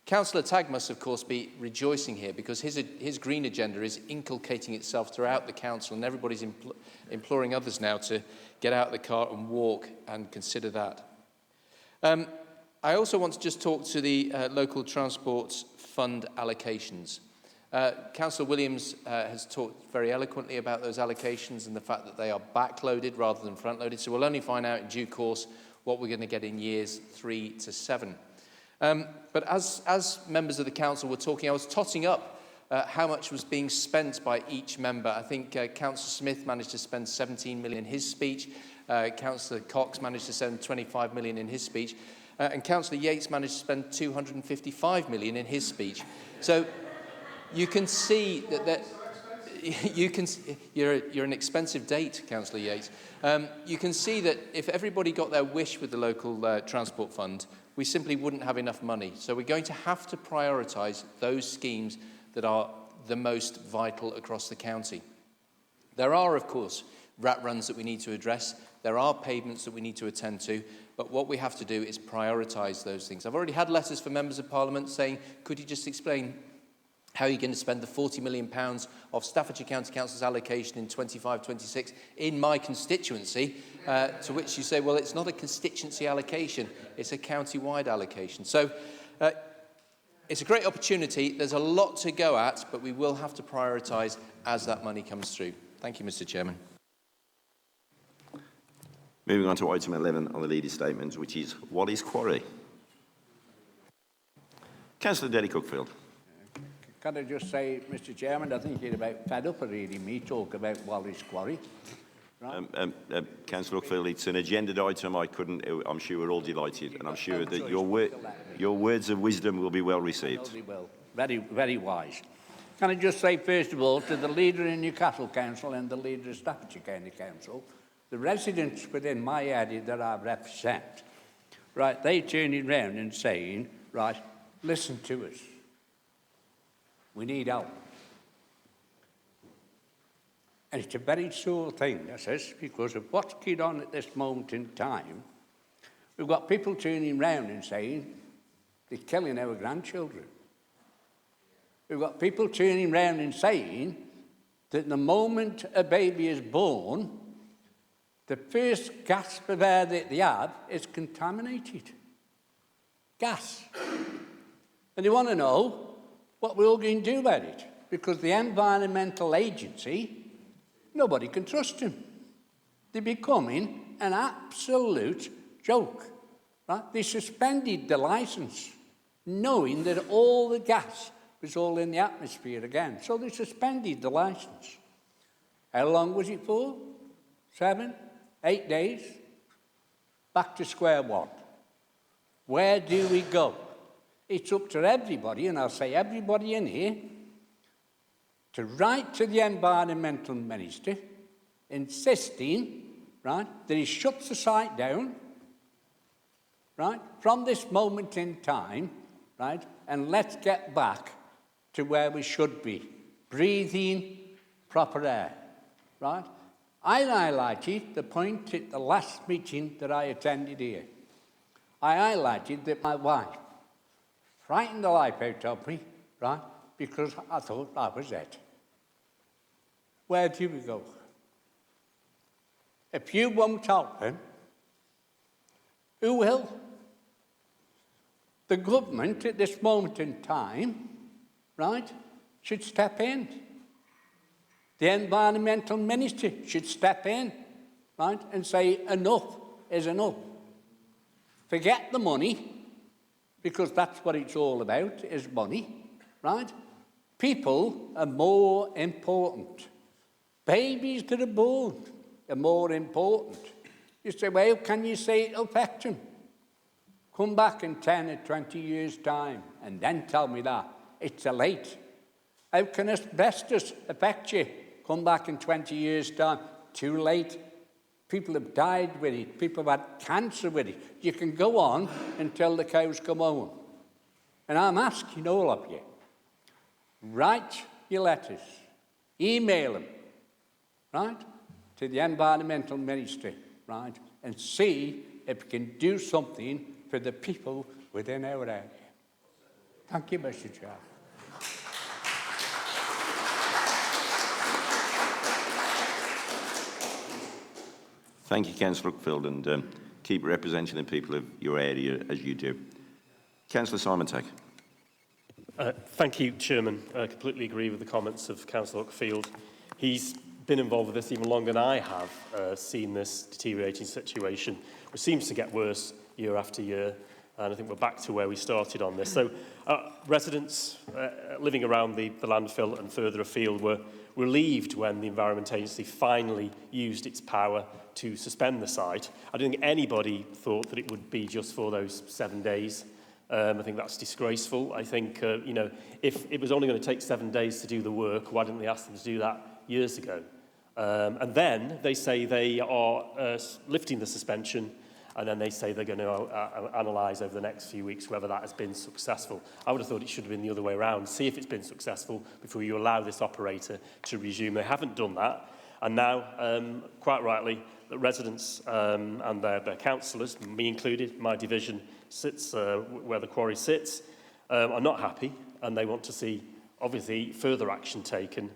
[SPEAKER 5] Councillor Tagg must, of course, be rejoicing here, because his green agenda is inculcating itself throughout the council, and everybody's imploring others now to get out of the car and walk and consider that. I also want to just talk to the local transport fund allocations. Councillor Williams has talked very eloquently about those allocations and the fact that they are backloaded rather than front-loaded, so we'll only find out in due course what we're going to get in years 3 to 7. But as members of the council were talking, I was totting up how much was being spent by each member. I think Councillor Smith managed to spend 17 million in his speech, Councillor Cox managed to spend 25 million in his speech, and Councillor Yates managed to spend 255 million in his speech. So you can see that you're an expensive date, Councillor Yates. You can see that if everybody got their wish with the local transport fund, we simply wouldn't have enough money. So we're going to have to prioritise those schemes that are the most vital across the county. There are, of course, rat runs that we need to address. There are pavements that we need to attend to. But what we have to do is prioritise those things. I've already had letters from members of Parliament saying, could you just explain how you're going to spend the £40 million of Staffordshire County Council's allocation in 25-26 in my constituency, to which you say, well, it's not a constituency allocation, it's a county-wide allocation. So it's a great opportunity. There's a lot to go at, but we will have to prioritise as that money comes through. Thank you, Mr. Chairman.
[SPEAKER 2] Moving on to item 11 on the leader's statement, which is Wally's Quarry. Councillor Derry Cookfield.
[SPEAKER 21] Can I just say, Mr. Chairman, I think you're about fed up of reading me talk about Wally's Quarry. Right?
[SPEAKER 2] Councillor Cookfield, it's an agenda item. I'm sure we're all delighted, and I'm sure that your words of wisdom will be well received.
[SPEAKER 21] Well, very, very wise. Can I just say, first of all, to the leader in Newcastle Council and the leader of Staffordshire County Council, the residents within my area that I represent, right, they turning round and saying, right, listen to us. We need help. And it's a very sore thing, I says, because of what's going on at this moment in time. We've got people turning round and saying they're killing our grandchildren. We've got people turning round and saying that the moment a baby is born, the first gasp of air that they have is contaminated. Gas. And they want to know what we're all going to do about it, because the Environmental Agency, nobody can trust them. They're becoming an absolute joke. Right? They suspended the licence, knowing that all the gas was all in the atmosphere again. So they suspended the licence. How long was it for? 7, 8 days? Back to square one. Where do we go? It's up to everybody, and I'll say everybody in here, to write to the Environmental Minister insisting, right, that he shuts the site down, right, from this moment in time, right, and let's get back to where we should be, breathing proper air, right? I highlighted the point at the last meeting that I attended here. I highlighted that my wife frightened the life out of me, right, because I thought that was it. Where do we go? If you won't help him, who will? The government at this moment in time, right, should step in. The Environmental Minister should step in, right, and say enough is enough. Forget the money, because that's what it's all about, is money, right? People are more important. Babies that are born are more important. You say, well, can you say it'll affect them? Come back in 10 or 20 years' time and then tell me that. it's too late. How can asbestos affect you? Come back in 20 years' time. Too late. People have died with it. People have had cancer with it. You can go on until the cows come home. And I'm asking all of you, write your letters, email them, right, to the Environmental Ministry, right, and see if we can do something for the people within our area. Thank you, Mr. Chair.
[SPEAKER 2] Thank you, Councillor Uckfield, and keep representing the people of your area as you do. Councillor Simon Tack.
[SPEAKER 18] Thank you, Chairman. I completely agree with the comments of Councillor Uckfield. He's been involved with this even longer than I have seen this deteriorating situation, which seems to get worse year after year, and I think we're back to where we started on this. So residents living around the landfill and further afield were relieved when the Environment Agency finally used its power to suspend the site. I don't think anybody thought that it would be just for those 7 days. I think that's disgraceful. I think, you know, if it was only going to take 7 days to do the work, why didn't they ask them to do that years ago? And then they say they are lifting the suspension, and then they say they're going to analyse over the next few weeks whether that has been successful. I would have thought it should have been the other way around. See if it's been successful before you allow this operator to resume. They haven't done that. And now, quite rightly, the residents and their councillors, me included, my division sits where the quarry sits, are not happy, and they want to see, obviously, further action taken.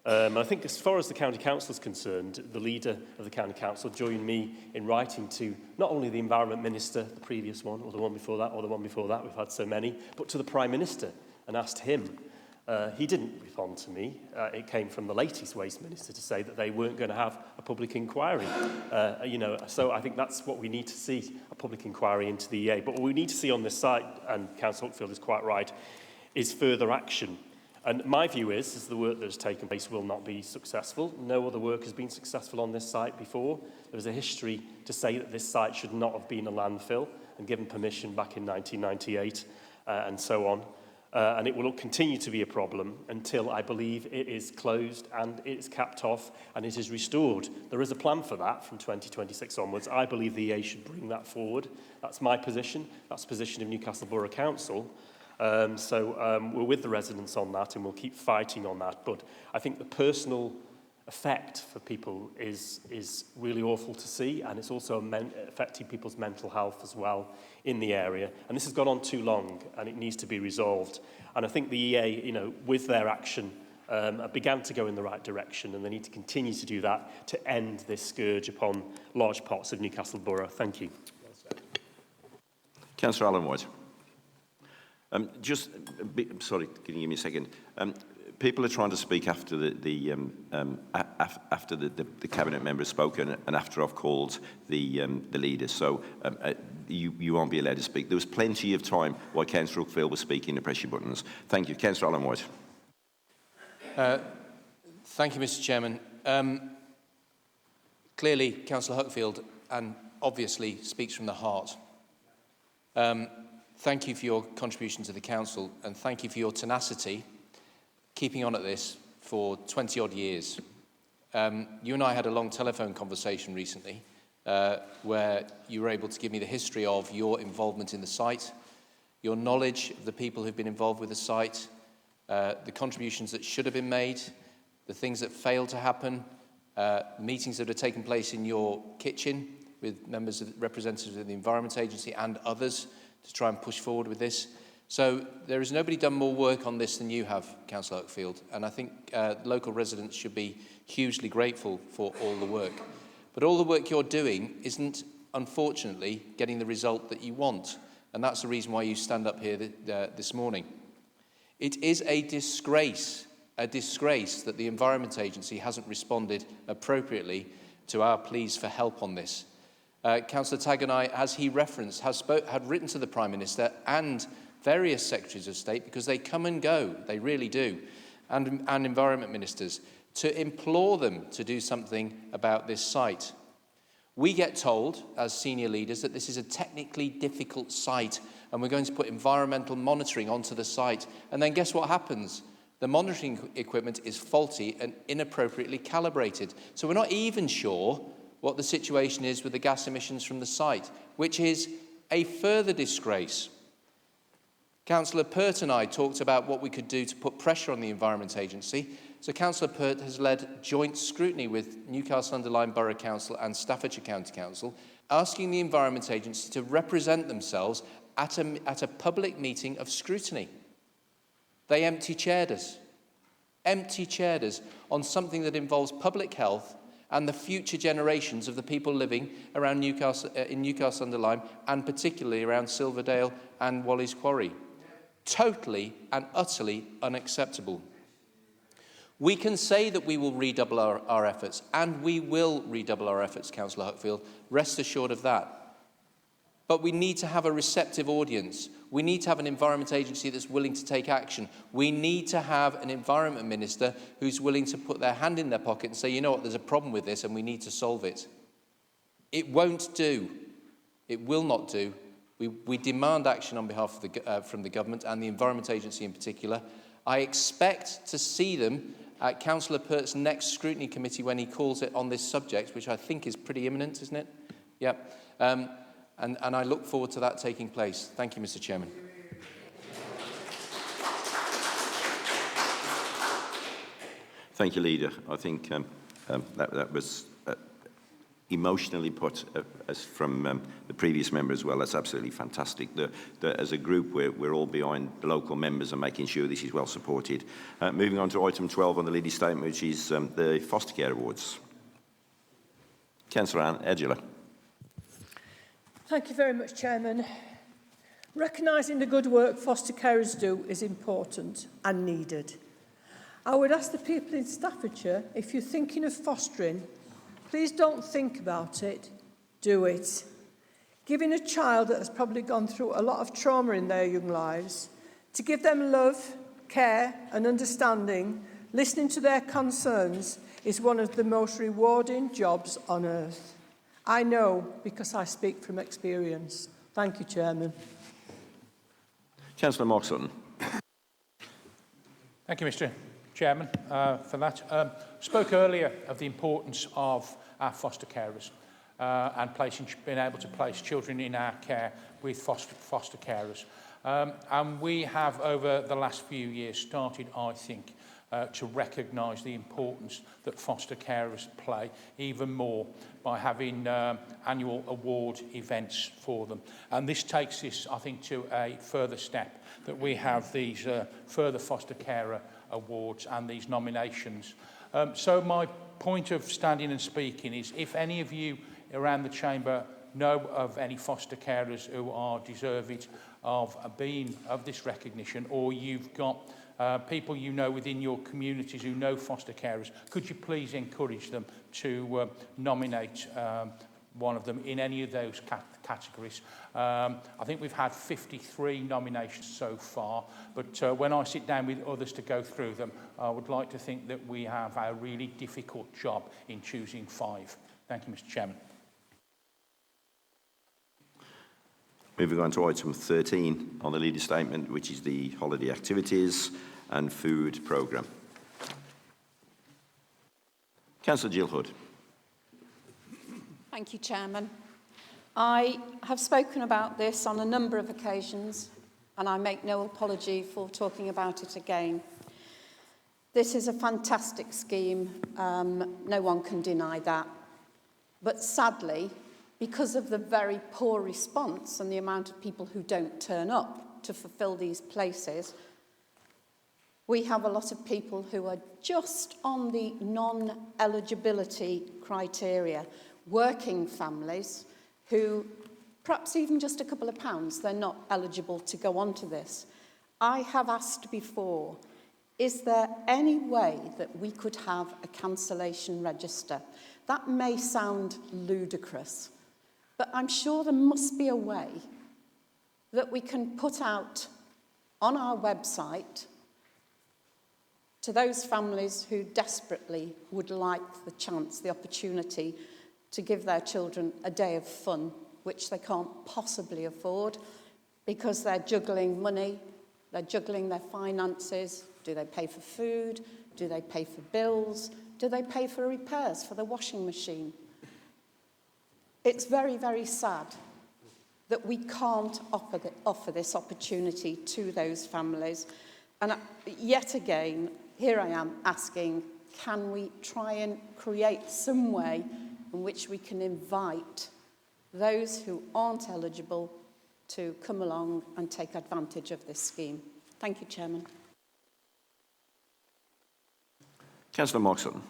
[SPEAKER 18] I think as far as the County Council is concerned, the leader of the County Council joined me in writing to not only the Environment Minister, the previous one, or the one before that, or the one before that, we've had so many, but to the Prime Minister, and asked him. He didn't respond to me. It came from the latest Waste Minister to say that they weren't going to have a public inquiry. You know, so I think that's what we need to see, a public inquiry into the EA. But what we need to see on this site, and Councillor Uckfield is quite right, is further action. And my view is the work that has taken place will not be successful. No other work has been successful on this site before. There's a history to say that this site should not have been a landfill and given permission back in 1998 and so on. And it will continue to be a problem until I believe it is closed and it is capped off and it is restored. There is a plan for that from 2026 onwards. I believe the EA should bring that forward. That's my position. That's the position of Newcastle Borough Council. We're with the residents on that and we'll keep fighting on that. But I think the personal effect for people is really awful to see, and it's also affecting people's mental health as well in the area. And this has gone on too long and it needs to be resolved. And I think the EA, you know, with their action, began to go in the right direction, and they need to continue to do that to end this scourge upon large parts of Newcastle Borough. Thank you.
[SPEAKER 2] Councillor Alan White. Sorry, can you give me a second? People are trying to speak after after the cabinet member has spoken and after I've called the leader. So you won't be allowed to speak. There was plenty of time while Councillor Uckfield was speaking to press your buttons. Thank you, Councillor Alan White.
[SPEAKER 5] Thank you, Mr. Chairman. Clearly, Councillor Uckfield, and obviously speaks from the heart. Thank you for your contribution to the council, and thank you for your tenacity, keeping on at this for 20-odd years. You and I had a long telephone conversation recently where you were able to give me the history of your involvement in the site, your knowledge of the people who've been involved with the site, the contributions that should have been made, the things that failed to happen, meetings that have taken place in your kitchen with members of representatives of the Environment Agency and others to try and push forward with this. So there has nobody done more work on this than you have, Councillor Uckfield, and I think local residents should be hugely grateful for all the work. But all the work you're doing isn't, unfortunately, getting the result that you want, and that's the reason why you stand up here this morning. It is a disgrace that the Environment Agency hasn't responded appropriately to our pleas for help on this. Councillor Tagg and I, as he referenced, had written to the Prime Minister and various Secretaries of State, because they come and go, they really do, and Environment Ministers, to implore them to do something about this site. We get told, as senior leaders, that this is a technically difficult site and we're going to put environmental monitoring onto the site. And then guess what happens? The monitoring equipment is faulty and inappropriately calibrated. So we're not even sure what the situation is with the gas emissions from the site, which is a further disgrace. Councillor Pert and I talked about what we could do to put pressure on the Environment Agency. So Councillor Pert has led joint scrutiny with Newcastle-under-Lyme Borough Council and Staffordshire County Council, asking the Environment Agency to represent themselves at a public meeting of scrutiny. They empty-chaired us on something that involves public health and the future generations of the people living around Newcastle, in Newcastle-under-Lyme, and particularly around Silverdale and Wally's Quarry. Totally and utterly unacceptable. We can say that we will redouble our efforts, and we will redouble our efforts, Councillor Huckfield, rest assured of that. But we need to have a receptive audience. We need to have an Environment Agency that's willing to take action. We need to have an Environment Minister who's willing to put their hand in their pocket and say, you know what, there's a problem with this and we need to solve it. It won't do. It will not do. We demand action on behalf of from the government and the Environment Agency in particular. I expect to see them at Councillor Pert's next scrutiny committee when he calls it on this subject, which I think is pretty imminent, isn't it? Yep. And I look forward to that taking place. Thank you, Mr. Chairman.
[SPEAKER 2] Thank you, Leader. I think that was emotionally put as from the previous member as well. That's absolutely fantastic. As a group, we're all behind the local members and making sure this is well supported. Moving on to item 12 on the Leader's statement, which is the Foster Care Awards. Councillor Edgela.
[SPEAKER 16] Thank you very much, Chairman. Recognising the good work foster carers do is important and needed. I would ask the people in Staffordshire, if you're thinking of fostering, please don't think about it, do it. Giving a child that has probably gone through a lot of trauma in their young lives, to give them love, care and understanding, listening to their concerns, is one of the most rewarding jobs on earth. I know because I speak from experience. Thank you, Chairman.
[SPEAKER 2] Councillor Mark Sutton.
[SPEAKER 17] Thank you, Mr. Chairman, for that. Spoke earlier of the importance of our foster carers and being able to place children in our care with foster carers. And we have, over the last few years, started, I think, to recognise the importance that foster carers play even more by having annual award events for them. And this takes this, I think, to a further step, that we have these further foster carer awards and these nominations. So my point of standing and speaking is, if any of you around the chamber know of any foster carers who are deserving of this recognition, or you've got people you know within your communities who know foster carers, could you please encourage them to nominate one of them in any of those categories? I think we've had 53 nominations so far, but when I sit down with others to go through them, I would like to think that we have a really difficult job in choosing 5. Thank you, Mr. Chairman.
[SPEAKER 2] Moving on to item 13 on the Leader's statement, which is the holiday activities and food programme. Councillor Jill Hood.
[SPEAKER 8] Thank you, Chairman. I have spoken about this on a number of occasions, and I make no apology for talking about it again. This is a fantastic scheme. No one can deny that. But sadly, because of the very poor response and the amount of people who don't turn up to fulfil these places, we have a lot of people who are just on the non-eligibility criteria, working families who, perhaps even just a couple of pounds, they're not eligible to go on to this. I have asked before, is there any way that we could have a cancellation register? That may sound ludicrous, but I'm sure there must be a way that we can put out on our website to those families who desperately would like the chance, the opportunity to give their children a day of fun, which they can't possibly afford because they're juggling money, they're juggling their finances. Do they pay for food? Do they pay for bills? Do they pay for repairs for the washing machine? It's very, very sad that we can't offer this opportunity to those families. And yet again, here I am asking, can we try and create some way in which we can invite those who aren't eligible to come along and take advantage of this scheme? Thank you, Chairman.
[SPEAKER 2] Councillor Moxon.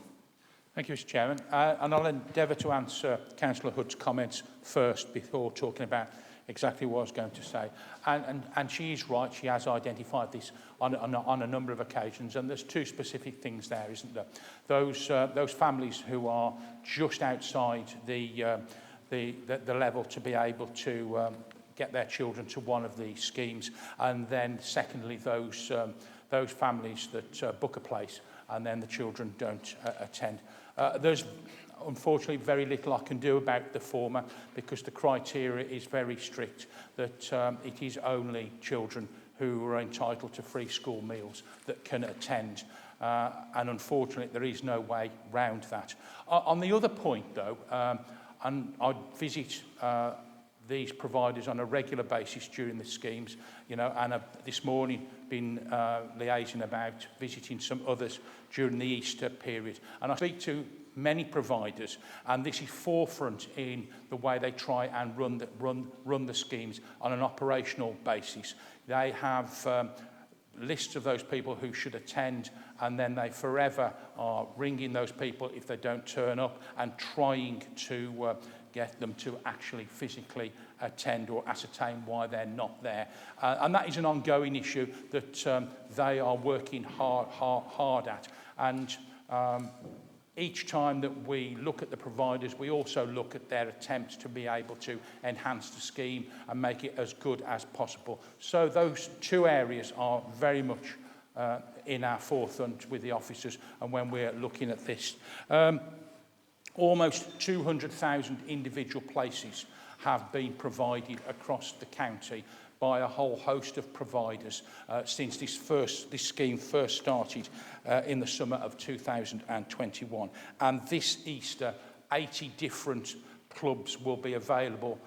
[SPEAKER 17] Thank you, Mr Chairman. And I'll endeavour to answer Councillor Hood's comments first before talking about exactly what I was going to say. And she is right, she has identified this on a number of occasions, and there's two specific things there, isn't there? Those families who are just outside the level to be able to get their children to one of these schemes, and then secondly, those families that book a place and then the children don't attend. There's unfortunately very little I can do about the former because the criteria is very strict, that it is only children who are entitled to free school meals that can attend. And unfortunately, there is no way round that. On the other point, though, and I visit these providers on a regular basis during the schemes, you know, and this morning been liaising about visiting some others during the Easter period. And I speak to many providers, and this is forefront in the way they try and run the schemes on an operational basis. They have lists of those people who should attend, and then they forever are ringing those people if they don't turn up and trying to get them to actually physically attend or ascertain why they're not there. And that is an ongoing issue that they are working hard at. And each time that we look at the providers, we also look at their attempts to be able to enhance the scheme and make it as good as possible. So those two areas are very much in our forefront with the officers and when we're looking at this. Almost 200,000 individual places have been provided across the county by a whole host of providers since this scheme first started in the summer of 2021. And this Easter, 80 different clubs will be available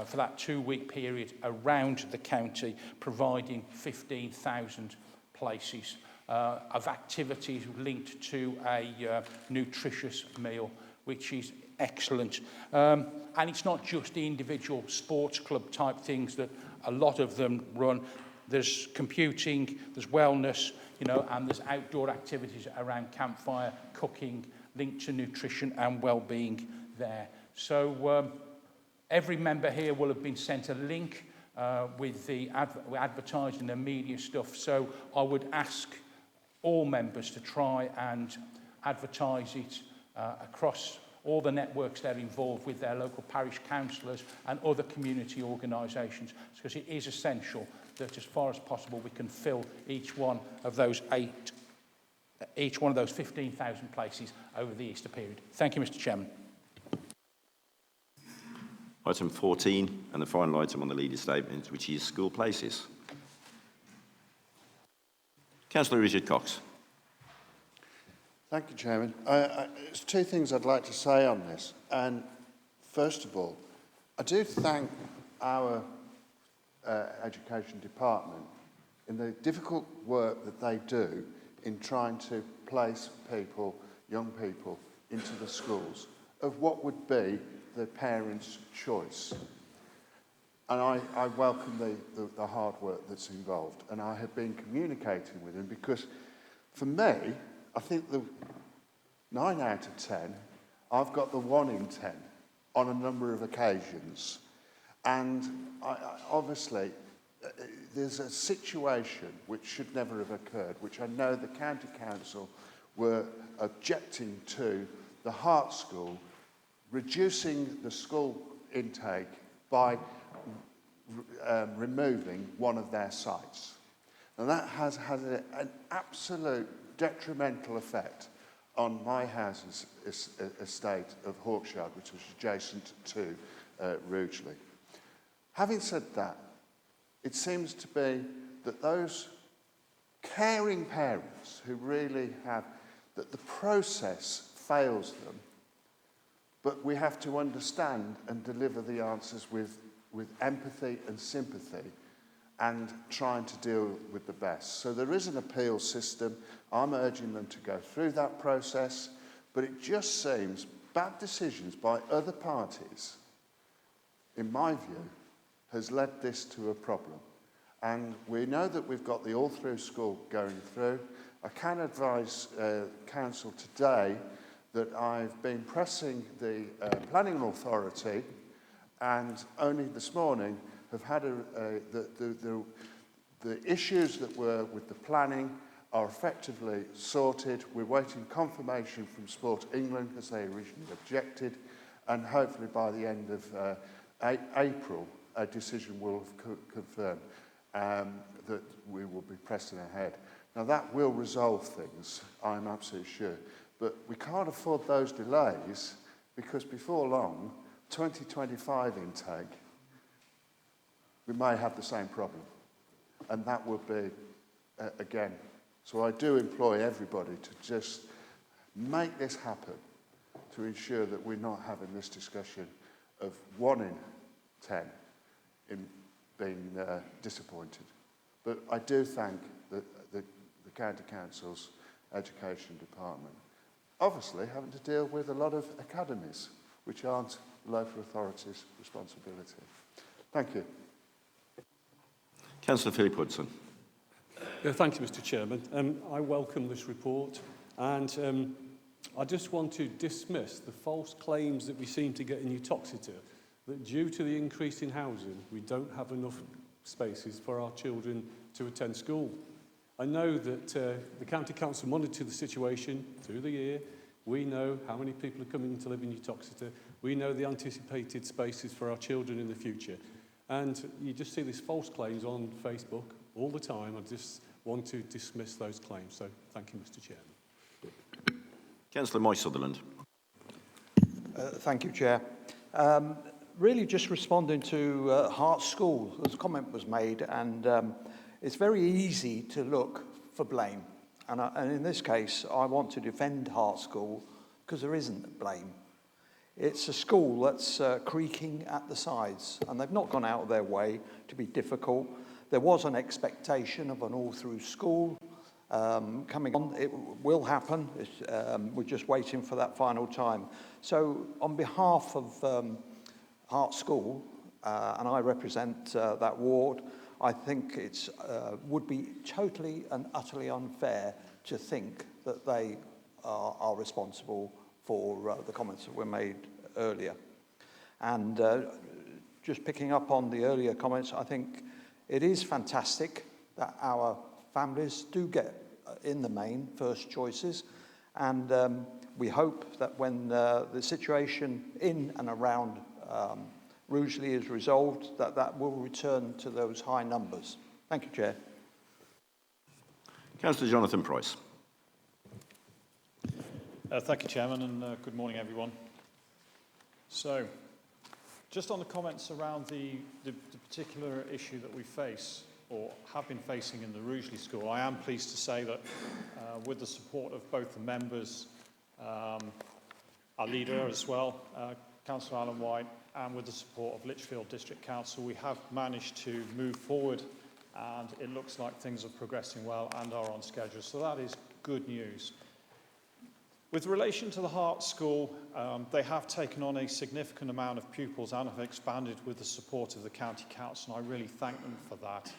[SPEAKER 17] for that 2-week period around the county, providing 15,000 places of activities linked to a nutritious meal, which is excellent. And it's not just the individual sports club type things that a lot of them run. There's computing, there's wellness, you know, and there's outdoor activities around campfire, cooking, linked to nutrition and well-being there. So every member here will have been sent a link with the advertising and media stuff. So I would ask all members to try and advertise it across all the networks they're involved with, their local parish councillors and other community organisations, because it is essential that as far as possible we can fill each one of those 15,000 places over the Easter period. Thank you, Mr Chairman.
[SPEAKER 2] Item 14 and the final item on the leader statement, which is school places. Councillor Richard Cox.
[SPEAKER 19] Thank you, Chairman. There's two things I'd like to say on this. And first of all, I do thank our Education Department in the difficult work that they do in trying to place people, young people, into the schools of what would be the parents' choice. And I welcome the hard work that's involved. And I have been communicating with them because, for me, I think the 9 out of 10, I've got the 1 in 10 on a number of occasions. And obviously, there's a situation which should never have occurred, which I know the County Council were objecting to the Hart School reducing the school intake by removing one of their sites. And that has had an absolute detrimental effect on my house's estate of Hawkshire, which was adjacent to Rugeley. Having said that, it seems to be that those caring parents who really have, that the process fails them, but we have to understand and deliver the answers with empathy and sympathy and trying to deal with the best. So there is an appeal system. I'm urging them to go through that process, but it just seems bad decisions by other parties, in my view, has led this to a problem. And we know that we've got the all-through school going through. I can advise Council today that I've been pressing the planning authority, and only this morning have had the issues that were with the planning are effectively sorted. We're waiting confirmation from Sport England because they originally objected, and hopefully by the end of April a decision will have confirmed that we will be pressing ahead. Now that will resolve things, I'm absolutely sure, but we can't afford those delays because before long, 2025 intake, we may have the same problem, and that would be, again, so I do employ everybody to just make this happen to ensure that we're not having this discussion of 1 in 10 in being disappointed. But I do thank the County Council's Education Department, obviously having to deal with a lot of academies, which aren't local authorities' responsibility. Thank you.
[SPEAKER 2] Councillor Philip Hudson.
[SPEAKER 13] Thank you, Mr. Chairman. I welcome this report, and I just want to dismiss the false claims that we seem to get in Uttoxeter, that due to the increase in housing, we don't have enough spaces for our children to attend school. I know that the County Council monitor the situation through the year. We know how many people are coming to live in Uttoxeter. We know the anticipated spaces for our children in the future. And you just see these false claims on Facebook all the time. I just want to dismiss those claims. So thank you, Mr. Chairman.
[SPEAKER 2] Councillor Moy Sutherland.
[SPEAKER 4] Thank you, Chair. Really just responding to Hart School, as a comment was made, and it's very easy to look for blame. And in this case, I want to defend Hart School because there isn't blame. It's a school that's creaking at the sides, and they've not gone out of their way to be difficult. There was an expectation of an all-through school coming on. It will happen. We're just waiting for that final time. So on behalf of Hart School, and I represent that ward, I think it would be totally and utterly unfair to think that they are responsible for the comments that were made earlier. And just picking up on the earlier comments, I think it is fantastic that our families do get, in the main, first choices. And we hope that when the situation in and around Rugeley is resolved, that will return to those high numbers. Thank you, Chair.
[SPEAKER 2] Councillor Jonathan Price.
[SPEAKER 22] Thank you, Chairman, and good morning, everyone. So, just on the comments around the particular issue that we face, or have been facing in the Rugeley School, I am pleased to say that with the support of both the members, our leader as well, Councillor Alan White, and with the support of Lichfield District Council, we have managed to move forward, and it looks like things are progressing well and are on schedule. So that is good news. With relation to the Hart School, they have taken on a significant amount of pupils and have expanded with the support of the County Council, and I really thank them for that.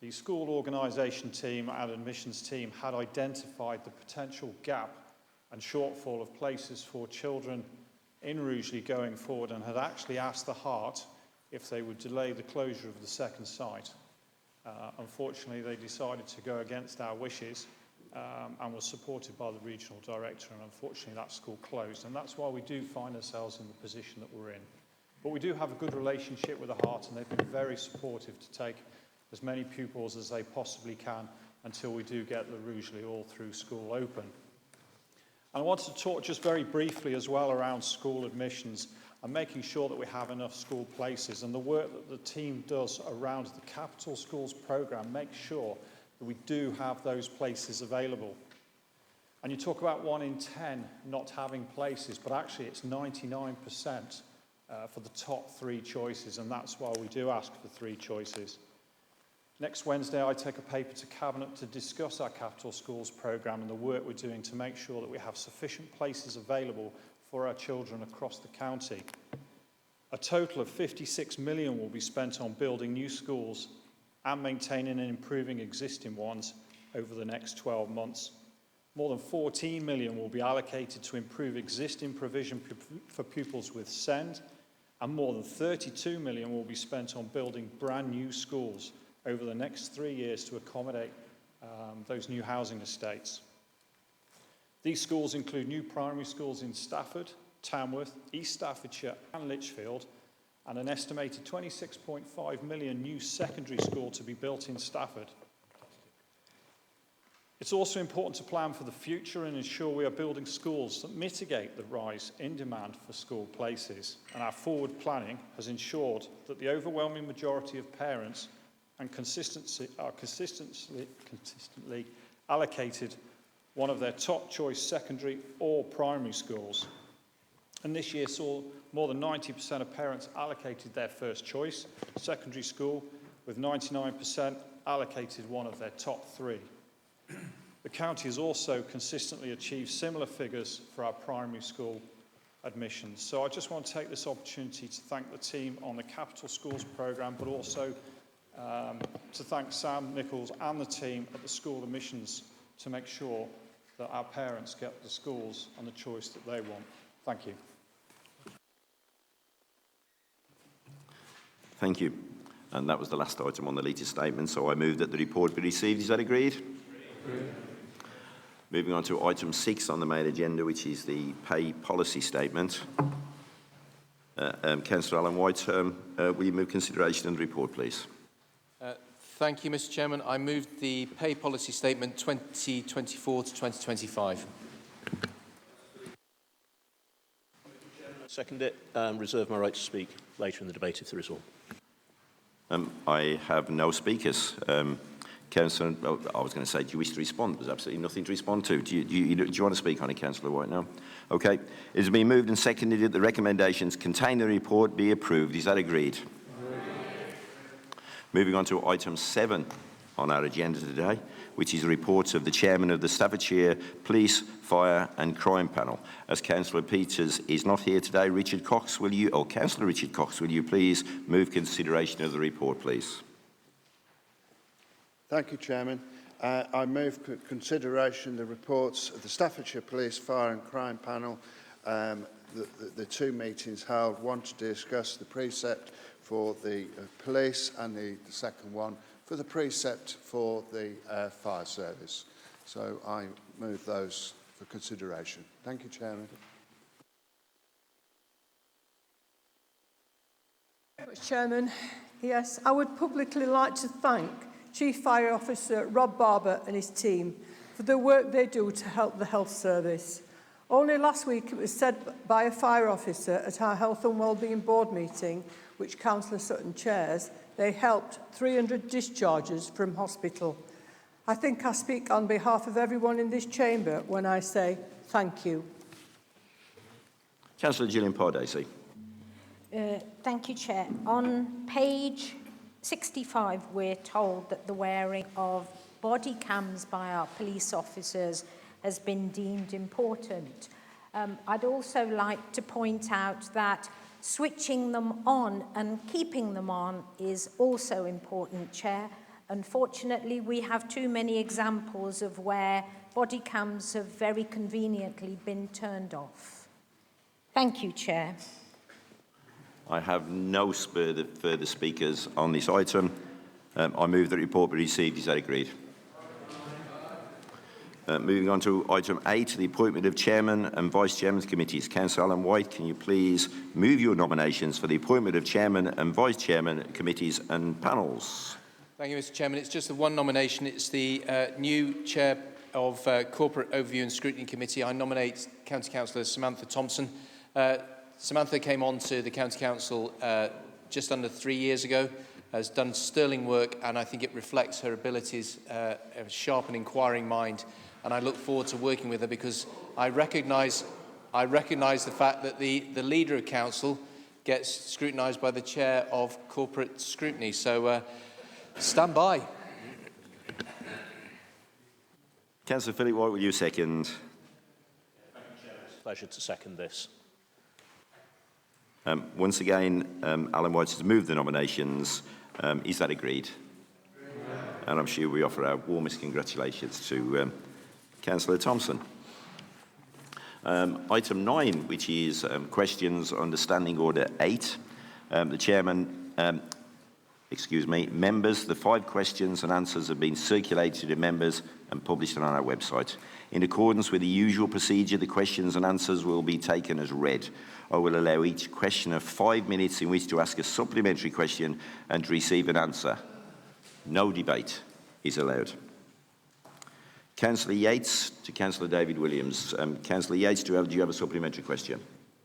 [SPEAKER 22] The school organisation team and admissions team had identified the potential gap and shortfall of places for children in Rugeley going forward, and had actually asked the Hart if they would delay the closure of the second site. Unfortunately, they decided to go against our wishes and was supported by the regional director, and unfortunately that school closed, and that's why we do find ourselves in the position that we're in. But we do have a good relationship with the Hart, and they've been very supportive to take as many pupils as they possibly can until we do get the Rugeley all-through school open. And I wanted to talk just very briefly as well around school admissions and making sure that we have enough school places, and the work that the team does around the Capital Schools programme makes sure that we do have those places available. And you talk about 1 in 10 not having places, but actually it's 99% for the top 3 choices, and that's why we do ask for 3 choices. Next Wednesday, I take a paper to Cabinet to discuss our Capital Schools programme and the work we're doing to make sure that we have sufficient places available for our children across the county. A total of 56 million will be spent on building new schools and maintaining and improving existing ones over the next 12 months. More than 14 million will be allocated to improve existing provision for pupils with SEND, and more than 32 million will be spent on building brand new schools over the next 3 years to accommodate those new housing estates. These schools include new primary schools in Stafford, Tamworth, East Staffordshire and Lichfield, and an estimated 26.5 million new secondary school to be built in Stafford. It's also important to plan for the future and ensure we are building schools that mitigate the rise in demand for school places. And our forward planning has ensured that the overwhelming majority of parents and consistently allocated one of their top choice secondary or primary schools. And this year saw more than 90% of parents allocated their first choice secondary school, with 99% allocated one of their top 3. The county has also consistently achieved similar figures for our primary school admissions. So I just want to take this opportunity to thank the team on the Capital Schools programme, but also to thank Sam Nichols and the team at the school admissions to make sure that our parents get the schools and the choice that they want. Thank you.
[SPEAKER 2] Thank you. And that was the last item on the leader statement, so I move that the report be received. Is that agreed? Agreed. Moving on to item 6 on the main agenda, which is the pay policy statement. Councillor Alan White, will you move consideration of the report, please?
[SPEAKER 5] Thank you, Mr. Chairman. I move the pay policy statement 2024 to 2025.
[SPEAKER 14] Second it. Reserve my right to speak later in the debate if there is one.
[SPEAKER 2] I have no speakers. Councillor, I was going to say, do you wish to respond? There's absolutely nothing to respond to. Do you want to speak on it, Councillor White, now? Okay. It has been moved and seconded that the recommendations contained in the report be approved. Is that agreed? Moving on to item 7 on our agenda today, which is the reports of the Chairman of the Staffordshire Police, Fire and Crime Panel. As Councillor Peters is not here today, Richard Cox, will you, or Councillor Richard Cox, will you please move consideration of the report, please?
[SPEAKER 19] Thank you, Chairman. I move consideration of the reports of the Staffordshire Police, Fire and Crime Panel, the 2 meetings held, one to discuss the precept for the police and the second one for the precept for the fire service. So I move those for consideration. Thank you, Chairman.
[SPEAKER 16] Chairman, yes, I would publicly like to thank Chief Fire Officer Rob Barber and his team for the work they do to help the health service. Only last week it was said by a fire officer at our Health and Wellbeing Board meeting, which Councillor Sutton chairs, they helped 300 discharges from hospital. I think I speak on behalf of everyone in this chamber when I say thank you.
[SPEAKER 2] Councillor Gillian Pardesi.
[SPEAKER 3] Thank you, Chair. On page 65, we're told that the wearing of body cams by our police officers has been deemed important. I'd also like to point out that switching them on and keeping them on is also important, Chair. Unfortunately, we have too many examples of where body cams have very conveniently been turned off. Thank you, Chair.
[SPEAKER 2] I have no further speakers on this item. I move that the report be received. Is that agreed? Moving on to item 8, the appointment of Chairman and Vice Chairman's committees. Councillor Alan White, can you please move your nominations for the appointment of Chairman and Vice Chairman committees and panels?
[SPEAKER 5] Thank you, Mr. Chairman. It's just the one nomination. It's the new Chair of Corporate Overview and Scrutiny Committee, I nominate County Councillor Samantha Thompson. Samantha came on to the County Council just under 3 years ago, has done sterling work, and I think it reflects her abilities, a sharp and inquiring mind, and I look forward to working with her because I recognise the fact that the leader of council gets scrutinised by the chair of corporate scrutiny. So stand by.
[SPEAKER 2] Councillor Philip White, will you second?
[SPEAKER 14] It's a pleasure to second this.
[SPEAKER 2] Once again, Alan White has moved the nominations. Is that agreed? And I'm sure we offer our warmest congratulations to Councillor Thompson. Item 9, which is questions under Standing Order 8. The Chairman, members, the 5 questions and answers have been circulated to members and published on our website. In accordance with the usual procedure, the questions and answers will be taken as read. I will allow each questioner 5 minutes in which to ask a supplementary question and to receive an answer. No debate is allowed. Councillor Yates to Councillor David Williams. Councillor Yates, do you have a supplementary question?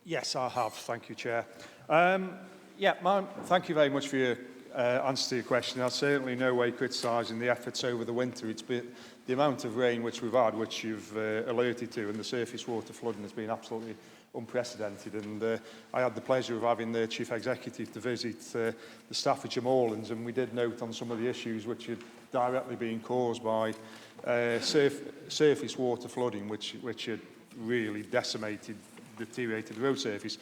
[SPEAKER 9] Yes, I have. Thank you, Chair. Thank you very much for your answer to your question. I'm certainly no way criticising the efforts over the winter. It's been the amount of rain which we've had, which you've alerted to, and the surface water flooding has been absolutely unprecedented. And I had the pleasure of having the Chief Executive to visit the Staffordshire Moorlands, and we did note on some of the issues which had directly been caused by surface water flooding, which had really deteriorated the road surface.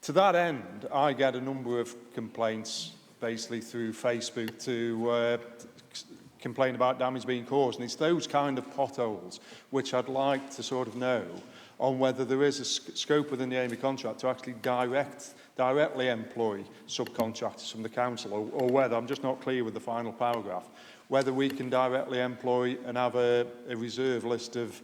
[SPEAKER 9] To that end, I get a number of complaints basically through Facebook to complain about damage being caused, and it's those kind of potholes which I'd like to sort of know on whether there is a scope within the AMI contract to actually directly employ subcontractors from the council, or whether, I'm just not clear with the final paragraph, whether we can directly employ and have a reserve list of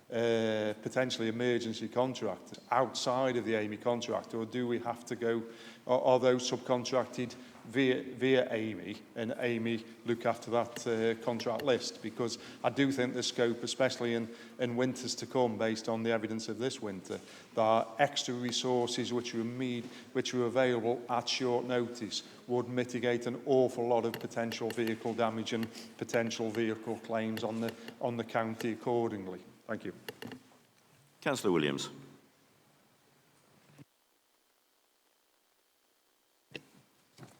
[SPEAKER 9] potentially emergency contractors outside of the AMI contract, or do we have to go, are those subcontracted via AMI, and AMI look after that contract list? Because I do think the scope, especially in winters to come, based on the evidence of this winter, there are extra resources which are available at short notice would mitigate an awful lot of potential vehicle damage and potential vehicle claims on the county accordingly. Thank you.
[SPEAKER 2] Councillor Williams.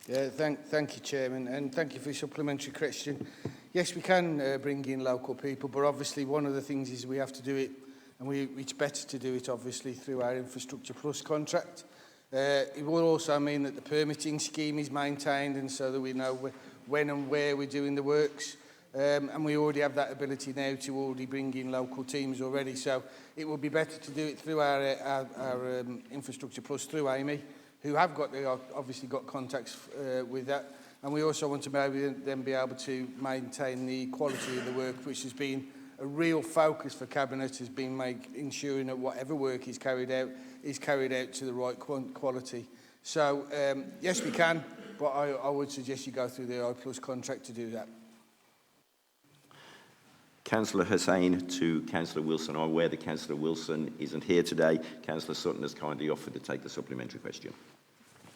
[SPEAKER 10] Yeah, thank you, Chairman, and thank you for your supplementary question. Yes, we can bring in local people, but obviously one of the things is we have to do it, and it's better to do it obviously through our Infrastructure Plus contract. It will also mean that the permitting scheme is maintained, and so that we know when and where we're doing the works. And we already have that ability now to already bring in local teams already. So it would be better to do it through our Infrastructure Plus, through AMI, who have obviously got contacts with that. And we also want to then be able to maintain the quality of the work, which has been a real focus for Cabinet, has been ensuring that whatever work is carried out to the right quality. So yes, we can, but I would suggest you go through the I Plus contract to do that.
[SPEAKER 2] Councillor Hussain to Councillor Wilson. I'm aware that Councillor Wilson isn't here today. Councillor Sutton has kindly offered to take the supplementary question.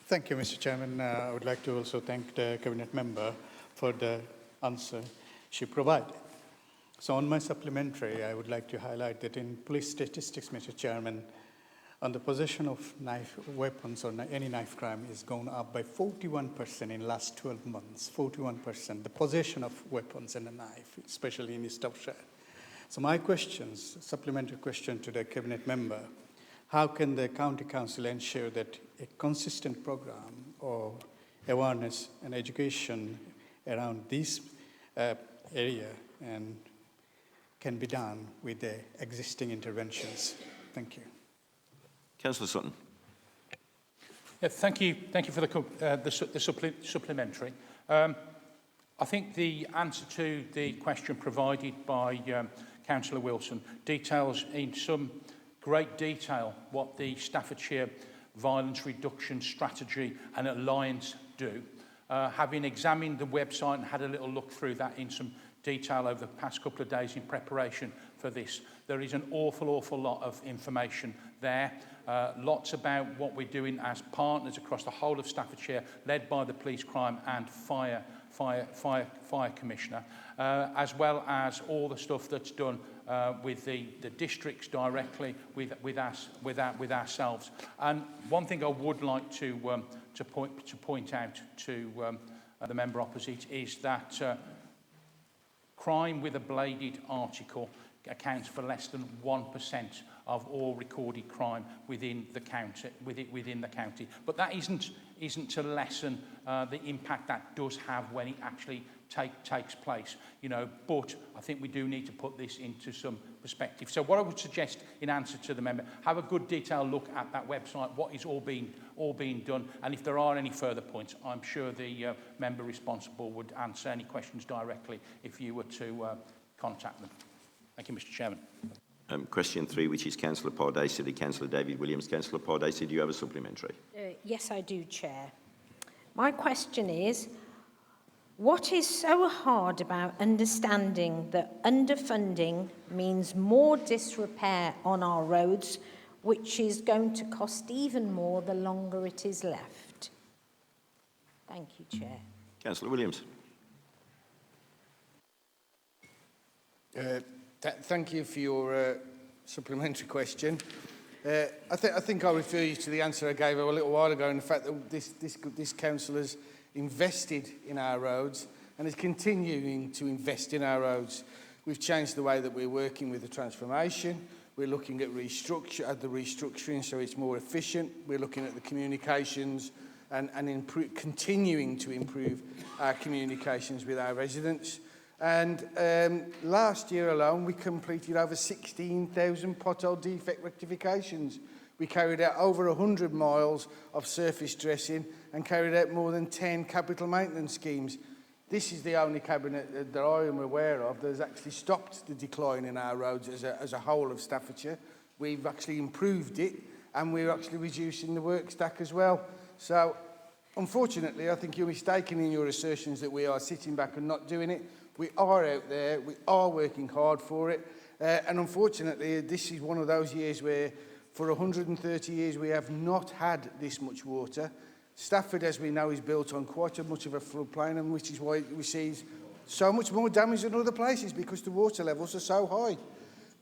[SPEAKER 15] Thank you, Mr. Chairman. I would like to also thank the Cabinet member for the answer she provided. So on my supplementary, I would like to highlight that in police statistics, Mr. Chairman, on the possession of weapons or any knife crime is gone up by 41% in the last 12 months, 41%, the possession of weapons and a knife, especially in East Staffordshire. So my supplementary question to the Cabinet member, how can the County Council ensure that a consistent program or awareness and education around this area and can be done with the existing interventions? Thank you.
[SPEAKER 2] Councillor Sutton.
[SPEAKER 17] Yeah, thank you for the supplementary. I think the answer to the question provided by Councillor Wilson details in some great detail what the Staffordshire Violence Reduction Strategy and Alliance do. Having examined the website and had a little look through that in some detail over the past couple of days in preparation for this. There is an awful lot of information there. Lots about what we're doing as partners across the whole of Staffordshire, led by the Police, Crime and Fire Commissioner, as well as all the stuff that's done with the districts directly, with ourselves. And one thing I would like to point out to the member opposite is that crime with a bladed article accounts for less than 1% of all recorded crime within the county. But that isn't to lessen the impact that does have when it actually takes place, you know. But I think we do need to put this into some perspective. So what I would suggest, in answer to the member, have a good detailed look at that website, what is all being done, and if there are any further points, I'm sure the member responsible would answer any questions directly if you were to contact them. Thank you, Mr. Chairman.
[SPEAKER 2] Question 3, which is Councillor Pardacey to Councillor David Williams. Councillor Pardacey, do you have a supplementary?
[SPEAKER 3] Yes, I do, Chair. My question is, what is so hard about understanding that underfunding means more disrepair on our roads, which is going to cost even more the longer it is left? Thank you, Chair.
[SPEAKER 2] Councillor Williams.
[SPEAKER 10] Thank you for your supplementary question. I think I'll refer you to the answer I gave a little while ago, and the fact that this council has invested in our roads and is continuing to invest in our roads. We've changed the way that we're working with the transformation. We're looking at the restructuring so it's more efficient. We're looking at the communications and continuing to improve our communications with our residents. And last year alone, we completed over 16,000 pothole defect rectifications. We carried out over 100 miles of surface dressing and carried out more than 10 capital maintenance schemes. This is the only cabinet that I am aware of that has actually stopped the decline in our roads as a whole of Staffordshire. We've actually improved it, and we're actually reducing the work stack as well. So, unfortunately, I think you're mistaken in your assertions that we are sitting back and not doing it. We are out there, we are working hard for it, and unfortunately this is one of those years where for 130 years we have not had this much water. Stafford, as we know, is built on quite much of a floodplain, and which is why it receives so much more damage than other places, because the water levels are so high.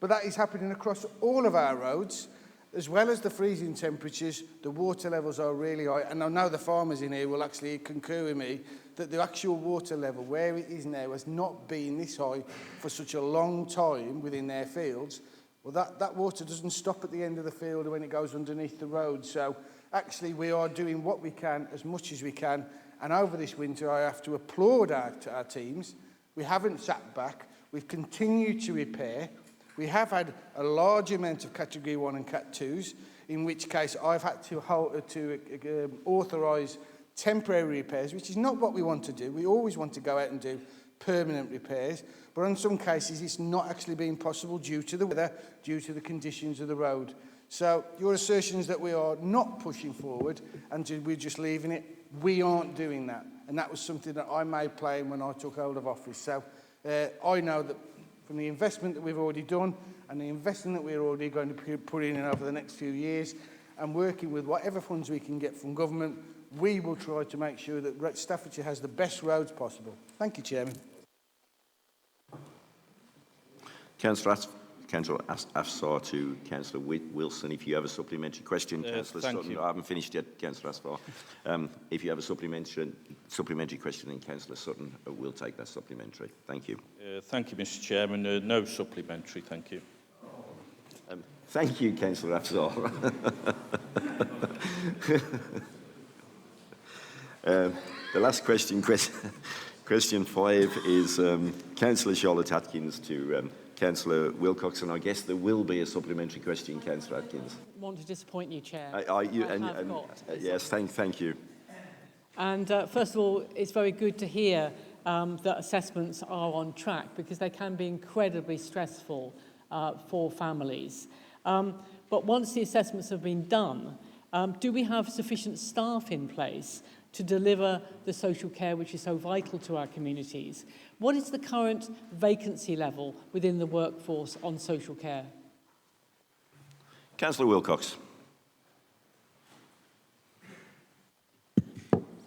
[SPEAKER 10] But that is happening across all of our roads. As well as the freezing temperatures, the water levels are really high, and I know the farmers in here will actually concur with me that the actual water level where it is now has not been this high for such a long time within their fields. Well, that water doesn't stop at the end of the field when it goes underneath the road. So actually we are doing what we can as much as we can, and over this winter I have to applaud our teams. We haven't sat back, we've continued to repair. We have had a large amount of Category 1 and Cat 2s, in which case I've had to authorise temporary repairs, which is not what we want to do. We always want to go out and do permanent repairs, but in some cases it's not actually being possible due to the weather, due to the conditions of the road. So your assertions that we are not pushing forward and we're just leaving it, we aren't doing that. And that was something that I made plain when I took hold of office. So I know that from the investment that we've already done and the investment that we're already going to put in over the next few years, and working with whatever funds we can get from government, we will try to make sure that Staffordshire has the best roads possible. Thank you, Chairman.
[SPEAKER 2] Councillor Afsar to Councillor Wilson. If you have a supplementary question, Councillor Sutton.
[SPEAKER 1] You.
[SPEAKER 2] I haven't finished yet, Councillor Afsar. If you have a supplementary question, then Councillor Sutton will take that supplementary. Thank you.
[SPEAKER 1] Thank you, Mr. Chairman. No supplementary, thank you.
[SPEAKER 2] Thank you, Councillor Afsar. The last question, question 5, is Councillor Charlotte Atkins to Councillor Wilcox, and I guess there will be a supplementary question, Councillor Atkins.
[SPEAKER 7] I want to disappoint you, Chair.
[SPEAKER 2] Yes, thank you.
[SPEAKER 7] And first of all, it's very good to hear that assessments are on track, because they can be incredibly stressful for families. But once the assessments have been done, do we have sufficient staff in place to deliver the social care which is so vital to our communities. What is the current vacancy level within the workforce on social care?
[SPEAKER 2] Councillor Wilcox.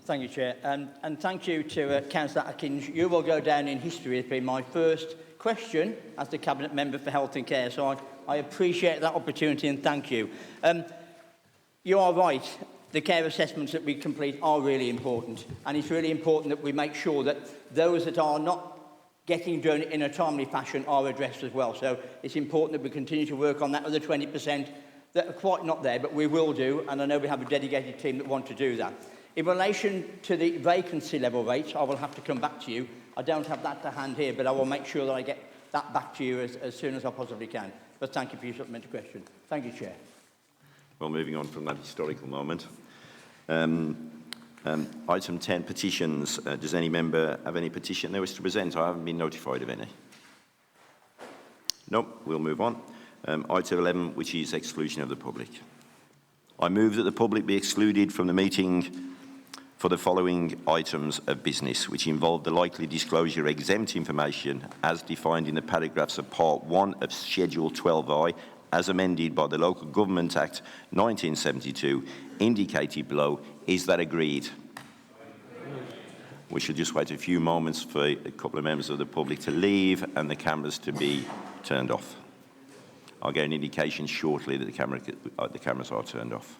[SPEAKER 11] Thank you, Chair. And thank you to Councillor Atkins. You will go down in history as being my first question as the Cabinet Member for Health and Care, so I appreciate that opportunity and thank you. You are right. The care assessments that we complete are really important, and it's really important that we make sure that those that are not getting done in a timely fashion are addressed as well. So it's important that we continue to work on that other 20% that are quite not there, but we will do, and I know we have a dedicated team that want to do that. In relation to the vacancy level rates, I will have to come back to you. I don't have that to hand here, but I will make sure that I get that back to you as soon as I possibly can. But thank you for your supplementary question. Thank you, Chair.
[SPEAKER 2] Well, moving on from that historical moment. Item 10, petitions. Does any member have any petition they wish to present? I haven't been notified of any. Nope, we'll move on. Item 11, which is exclusion of the public. I move that the public be excluded from the meeting for the following items of business, which involve the likely disclosure exempt information as defined in the paragraphs of Part 1 of Schedule 12I, as amended by the Local Government Act 1972, indicated below. Is that agreed? We should just wait a few moments for a couple of members of the public to leave and the cameras to be turned off. I'll get an indication shortly that the cameras are turned off.